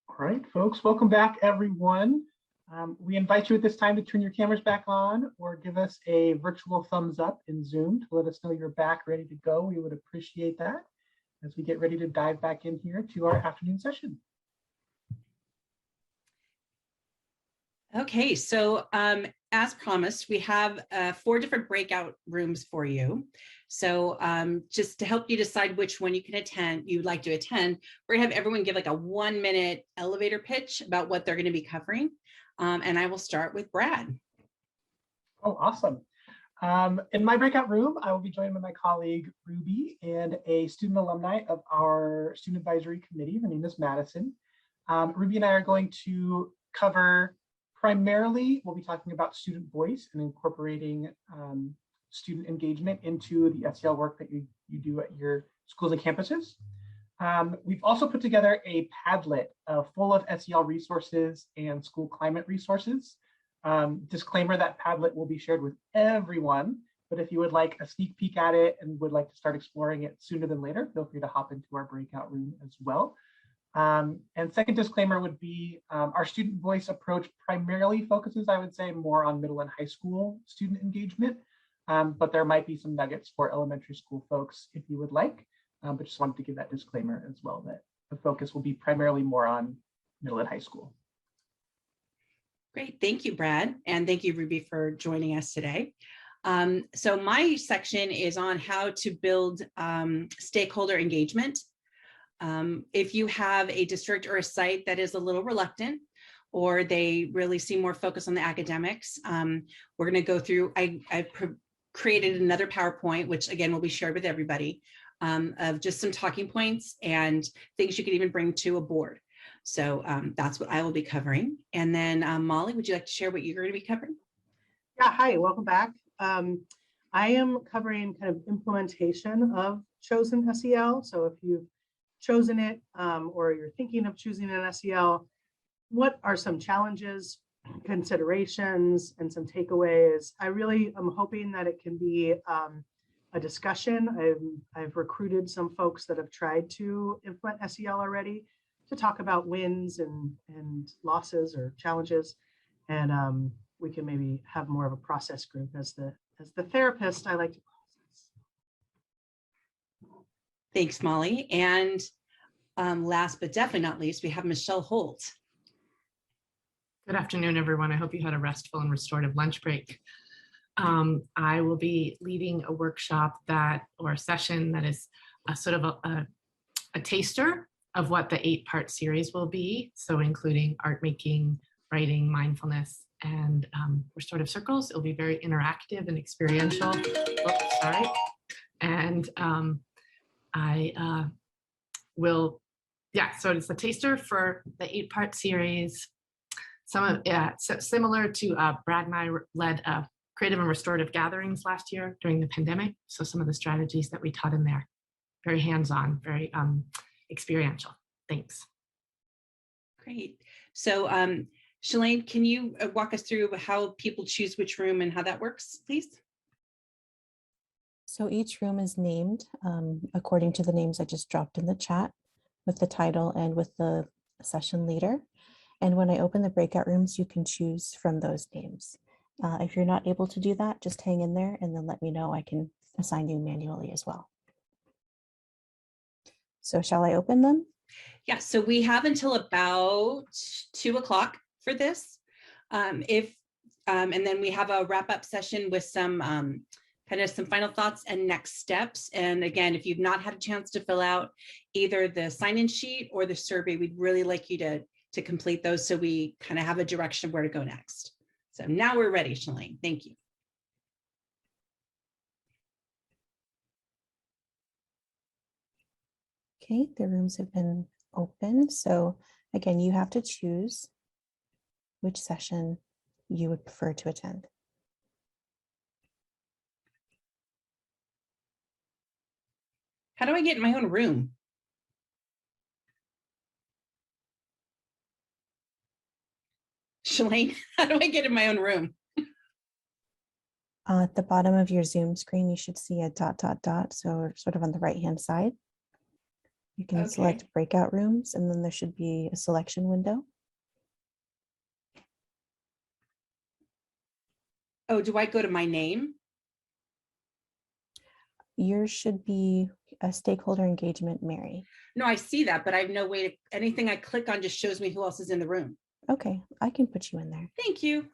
All right, folks, welcome back, everyone. We invite you at this time to turn your cameras back on or give us a virtual thumbs up in Zoom to let us know you're back ready to go. We would appreciate that as we get ready to dive back in here to our afternoon session. Okay, so as promised, we have 4 different breakout rooms for you. So just to help you decide which one you'd like to attend, we're gonna have everyone give like a 1-minute elevator pitch about what they're gonna be covering. And I will start with Brad. Oh, awesome. In my breakout room, I will be joined by my colleague Ruby and a student alumni of our student advisory committee. Her name is Madison. Ruby and I are going to cover primarily, we'll be talking about student voice and incorporating student engagement into the SEL work that you do at your schools and campuses. We've also put together a Padlet full of SEL resources and school climate resources. Disclaimer that Padlet will be shared with everyone, but if you would like a sneak peek at it and would like to start exploring it sooner than later, feel free to hop into our breakout room as well. And second disclaimer would be our student voice approach primarily focuses, I would say, more on middle and high school student engagement, but there might be some nuggets for elementary school folks if you would like, but just wanted to give that disclaimer as well that the focus will be primarily more on middle and high school. Great, thank you, Brad, and thank you, Ruby, for joining us today. So my section is on how to build stakeholder engagement. If you have a district or a site that is a little reluctant, or they really seem more focused on the academics, we're going to go through, I created another PowerPoint, which again will be shared with everybody, of just some talking points and things you could even bring to a board. So that's what I will be covering. And then Molly, would you like to share what you're going to be covering? Yeah, hi, welcome back. I am covering kind of implementation of chosen SEL. So if you've chosen it or you're thinking of choosing an SEL, what are some challenges, considerations, and some takeaways? I really am hoping that it can be a discussion. I've recruited some folks that have tried to implement SEL already to talk about wins and losses or challenges, and we can maybe have more of a process group. As the therapist, I like to process. Thanks, Molly. And last but definitely not least, we have Michelle Holt. Good afternoon, everyone. I hope you had a restful and restorative lunch break. I will be leading a workshop or a session that is a sort of a taster of what the 8-part series will be. So including art making, writing, mindfulness, and restorative circles. It'll be very interactive and experiential. Oops, sorry. And I will, so it's a taster for the 8-part series. Similar to Brad and I led creative and restorative gatherings last year during the pandemic. So some of the strategies that we taught in there, very hands-on, very experiential. Thanks. Great. So Shalane, can you walk us through how people choose which room and how that works, please? So each room is named according to the names I just dropped in the chat with the title and with the session leader. And when I open the breakout rooms, you can choose from those names. If you're not able to do that, just hang in there and then let me know. I can assign you manually as well. So shall I open them? Yeah, so we have until about 2 o'clock for this. And then we have a wrap-up session with some some final thoughts and next steps. And again, if you've not had a chance to fill out either the sign-in sheet or the survey, we'd really like you to complete those so we kind of have a direction of where to go next. So now we're ready, Shalane. Thank you. Okay, the rooms have been open. So again, you have to choose which session you would prefer to attend. How do I get in my own room? Shalane, how do I get in my own room? At the bottom of your Zoom screen, you should see a ... So sort of on the right-hand side. You can select breakout rooms, and then there should be a selection window. Oh, do I go to my name? Yours should be a stakeholder engagement, Mary. No, I see that, but I have no way to, anything I click on just shows me who else is in the room. Okay, I can put you in there. Thank you.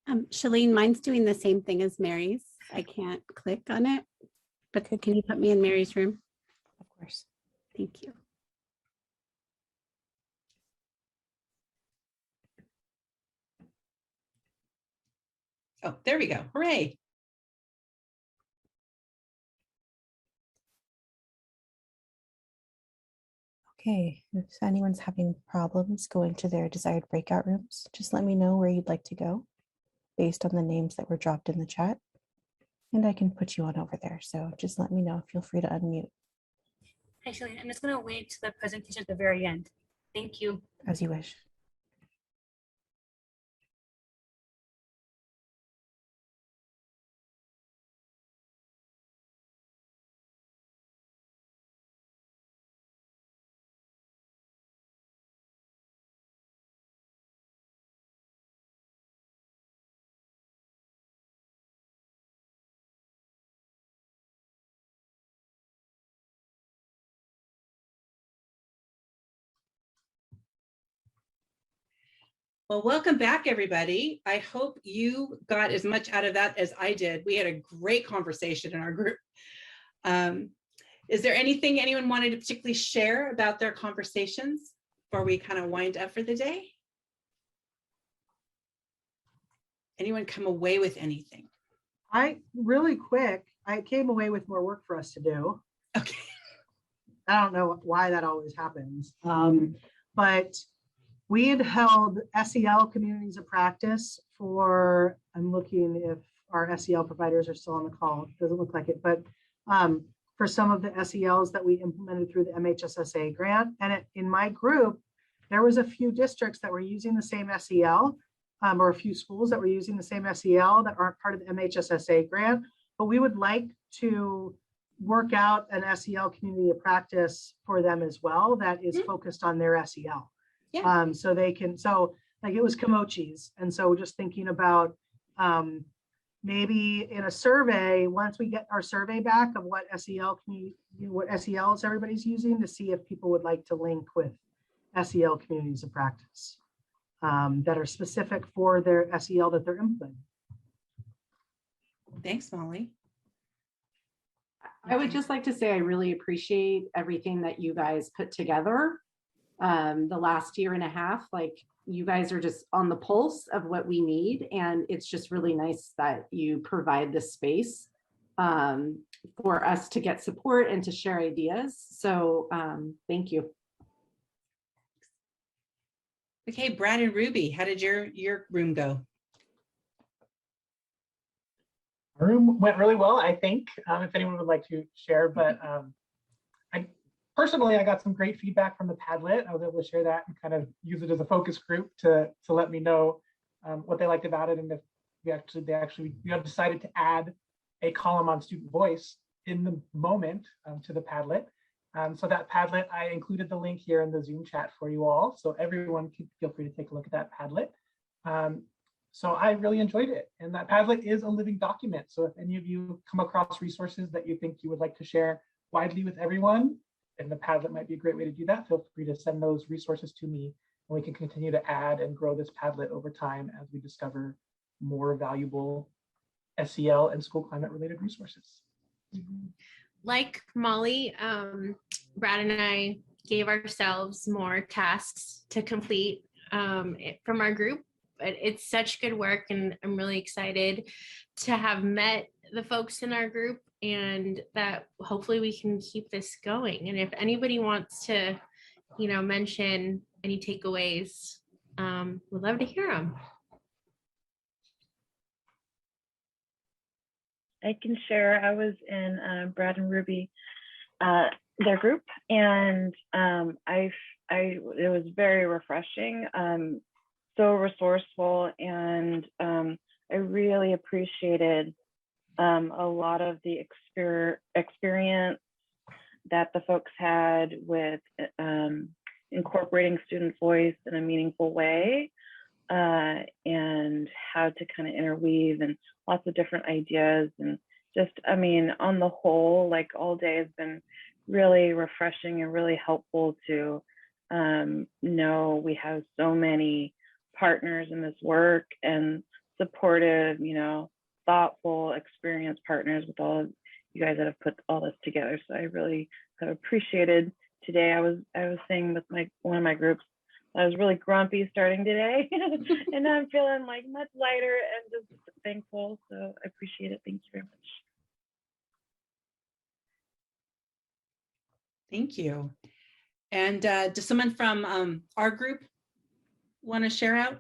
Shalene, mine's doing the same thing as Mary's. I can't click on it, but can you put me in Mary's room? Of course. Thank you. Oh, there we go. Hooray. Okay, if anyone's having problems going to their desired breakout rooms, just let me know where you'd like to go based on the names that were dropped in the chat, and I can put you on over there. So just let me know. Feel free to unmute. Actually, I'm just going to wait to the presentation at the very end. Thank you. As you wish. Well, welcome back, everybody. I hope you got as much out of that as I did. We had a great conversation in our group. Is there anything anyone wanted to particularly share about their conversations before we kind of wind up for the day? Anyone come away with anything? Really quick, I came away with more work for us to do. Okay. I don't know why that always happens. But we had held SEL communities of practice for, I'm looking if our SEL providers are still on the call. It doesn't look like it, but for some of the SELs that we implemented through the MHSSA grant. And in my group, there was a few districts that were using the same SEL, or a few schools that were using the same SEL that aren't part of the MHSSA grant. But we would like to work out an SEL community of practice for them as well that is focused on their SEL. Yeah. So they can, so like it was Kimochi's. And so just thinking about maybe in a survey, once we get our survey back of what SEL what SELs everybody's using, to see if people would like to link with SEL communities of practice that are specific for their SEL that they're implementing. Thanks, Molly. I would just like to say I really appreciate everything that you guys put together the last year and a half. Like, you guys are just on the pulse of what we need, and it's just really nice that you provide this space for us to get support and to share ideas. So thank you. Okay, Brad and Ruby, how did your room go? Our room went really well, I think, if anyone would like to share, but I got some great feedback from the Padlet. I was able to share that and kind of use it as a focus group to let me know what they liked about it, and if we had decided to add a column on student voice in the moment to the Padlet. So that Padlet, I included the link here in the Zoom chat for you all, so everyone can feel free to take a look at that Padlet. So I really enjoyed it, and that Padlet is a living document. So if any of you come across resources that you think you would like to share widely with everyone, and the Padlet might be a great way to do that, feel free to send those resources to me, and we can continue to add and grow this Padlet over time as we discover more valuable SEL and school climate related resources. Like Molly, Brad and I gave ourselves more tasks to complete from our group, but it's such good work, and I'm really excited to have met the folks in our group, and that hopefully we can keep this going. And if anybody wants to, mention any takeaways, we'd love to hear them. I can share. I was in Brad and Ruby, their group, and it was very refreshing, so resourceful, and I really appreciated a lot of the experience that the folks had with incorporating student voice in a meaningful way, and how to kind of interweave, and lots of different ideas, and just, on the whole, like, all day has been really refreshing and really helpful to know we have so many partners in this work, and supportive, thoughtful, experienced partners with all of you guys that have put all this together. So I really have appreciated today. I was saying with one of my groups, I was really grumpy starting today, and I'm feeling like much lighter and just thankful. So I appreciate it. Thank you very much. Thank you. And does someone from our group want to share out?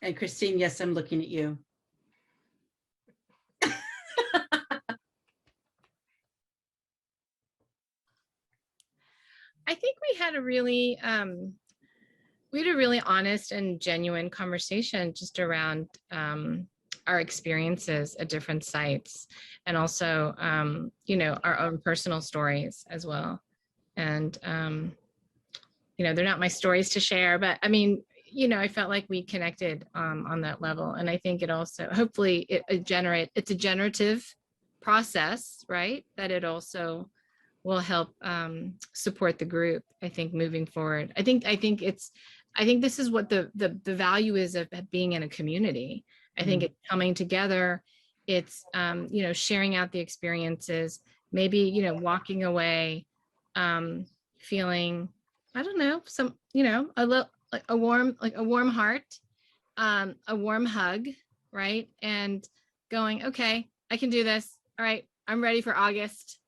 And Christine, yes, I'm looking at you. I think we had a really honest and genuine conversation just around our experiences at different sites, and also our own personal stories as well. And they're not my stories to share, but I felt like we connected on that level. And I think it also, hopefully it's a generative process, right? That it also will help support the group, I think, moving forward. I think this is what the value is of being in a community. I think it's coming together. It's, sharing out the experiences, maybe, walking away, feeling, I don't know, some, a little, like a warm heart, a warm hug, right? And going, okay, I can do this. All right, I'm ready for August.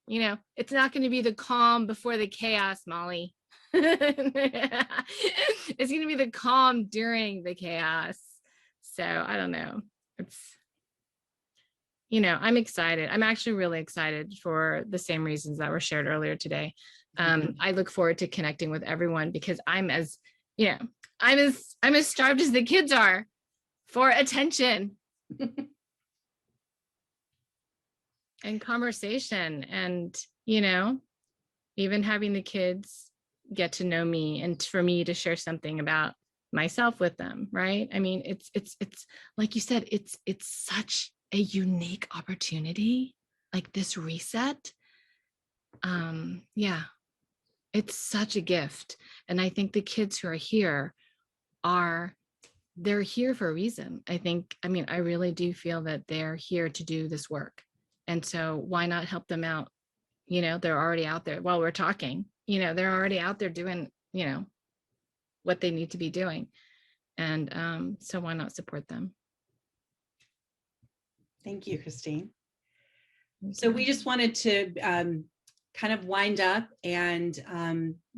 It's not going to be the calm before the chaos, Molly. It's going to be the calm during the chaos. So I don't know. It's, I'm excited. I'm actually really excited for the same reasons that were shared earlier today. I look forward to connecting with everyone, because I'm as starved as the kids are for attention and conversation, and even having the kids get to know me and for me to share something about myself with them, right? I mean, it's like you said, it's such a unique opportunity, like this reset. Yeah, it's such a gift. And I think the kids who are here they're here for a reason. I mean, I really do feel that they're here to do this work. And so why not help them out? You know, they're already out there while we're talking, you know, they're already out there doing, you know, what they need to be doing. And so why not support them? Thank you, Christine. So we just wanted to kind of wind up and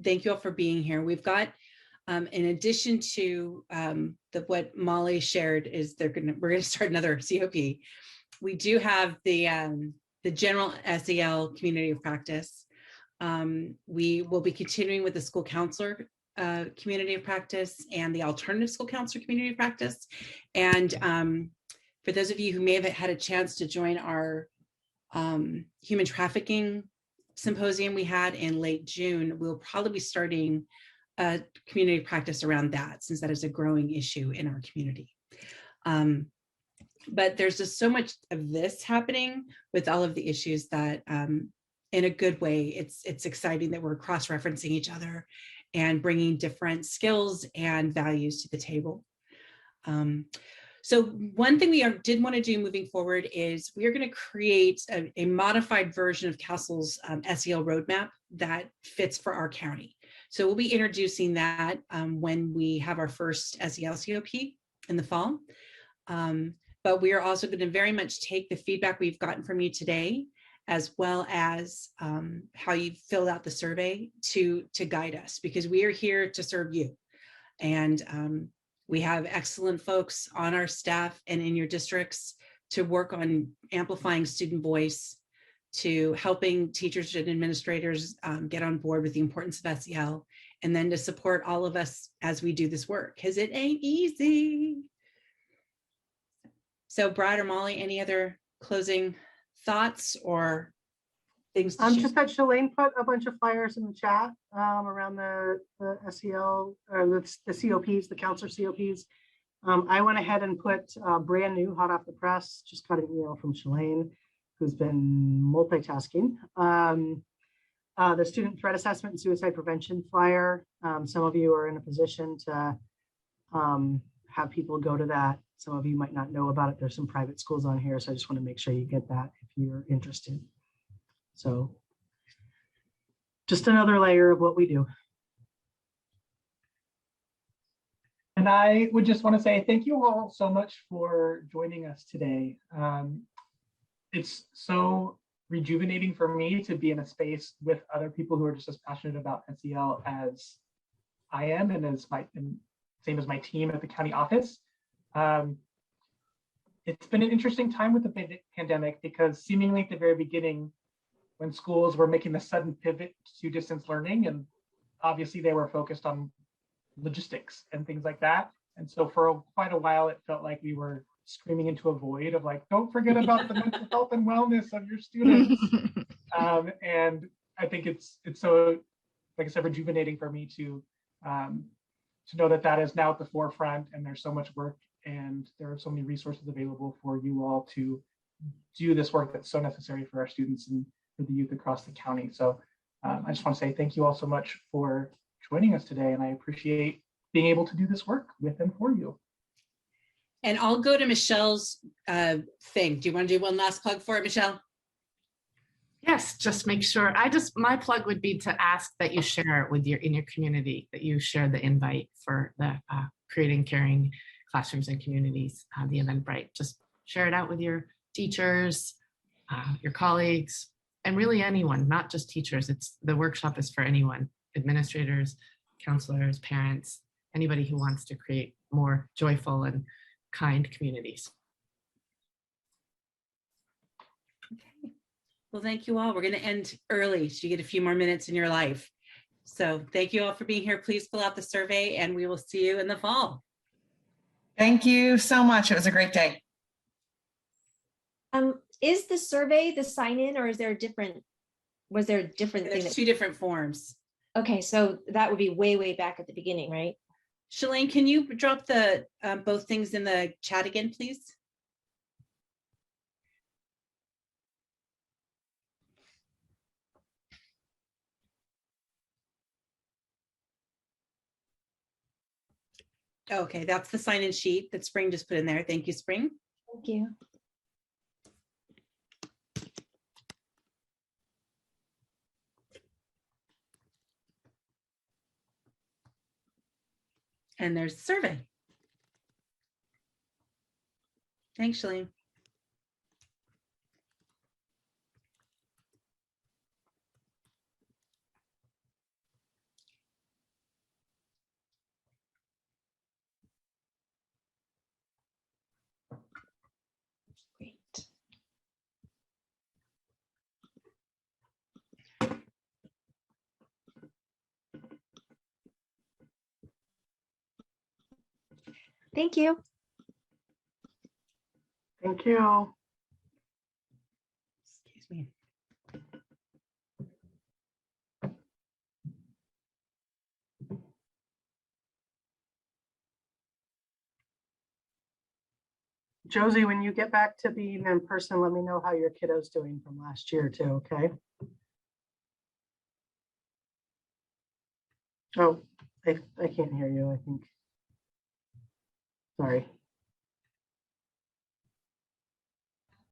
thank you all for being here. We've got, in addition to what Molly shared, is we're gonna start another COP. We do have the general SEL community of practice. We will be continuing with the school counselor community of practice and the alternative school counselor community of practice. And for those of you who may have had a chance to join our human trafficking symposium we had in late June, we'll probably be starting a community practice around that, since that is a growing issue in our community. But there's just so much of this happening with all of the issues that in a good way, it's exciting that we're cross-referencing each other and bringing different skills and values to the table. So one thing we did want to do moving forward is we are going to create a modified version of Castle's SEL roadmap that fits for our county. So we'll be introducing that when we have our first SEL COP in the fall. But we are also going to very much take the feedback we've gotten from you today, as well as how you filled out the survey to guide us, because we are here to serve you. And we have excellent folks on our staff and in your districts to work on amplifying student voice, to helping teachers and administrators get on board with the importance of SEL, and then to support all of us as we do this work, because it ain't easy. So Brad or Molly, any other closing thoughts or things to share? Just that Shalane put a bunch of flyers in the chat around the SEL or the COPs, the counselor COPs. I went ahead and put brand new, hot off the press, just got an email from Shalane, who's been multitasking. The student threat assessment and suicide prevention flyer. Some of you are in a position to have people go to that. Some of you might not know about it. There's some private schools on here, so I just want to make sure you get that if you're interested. So just another layer of what we do. And I would just want to say thank you all so much for joining us today. It's so rejuvenating for me to be in a space with other people who are just as passionate about SEL as I am, and same as my team at the county office. It's been an interesting time with the pandemic, because seemingly at the very beginning, when schools were making the sudden pivot to distance learning, and obviously they were focused on logistics and things like that. And so for quite a while, it felt like we were screaming into a void of like, don't forget about the mental health and wellness of your students. And I think it's so, like I said, rejuvenating for me to know that that is now at the forefront, and there's so much work and there are so many resources available for you all to do this work that's so necessary for our students and for the youth across the county. So I just want to say thank you all so much for joining us today, and I appreciate being able to do this work with and for you. And I'll go to Michelle's thing. Do you want to do one last plug for it, Michelle? Yes, just make sure. My plug would be to ask that you share it with in your community, that you share the invite for the Creating Caring Classrooms and Communities, the Eventbrite. Just share it out with your teachers, your colleagues, and really anyone, not just teachers. The workshop is for anyone, administrators, counselors, parents, anybody who wants to create more joyful and kind communities. Well, thank you all. We're going to end early so you get a few more minutes in your life. So thank you all for being here. Please fill out the survey and we will see you in the fall. Thank you so much. It was a great day. Is the survey the sign in, or is there a different, was there a different thing? There's two different forms. Okay, so that would be way, way back at the beginning, right? Shalane, can you drop the both things in the chat again, please? Okay, that's the sign-in sheet that Spring just put in there. Thank you, Spring. Thank you. And there's the survey. Thanks, Shalene. Thank you. Thank you. Excuse me. Josie, when you get back to being in person, let me know how your kiddo's doing from last year too, okay? Oh, I can't hear you, I think. Sorry.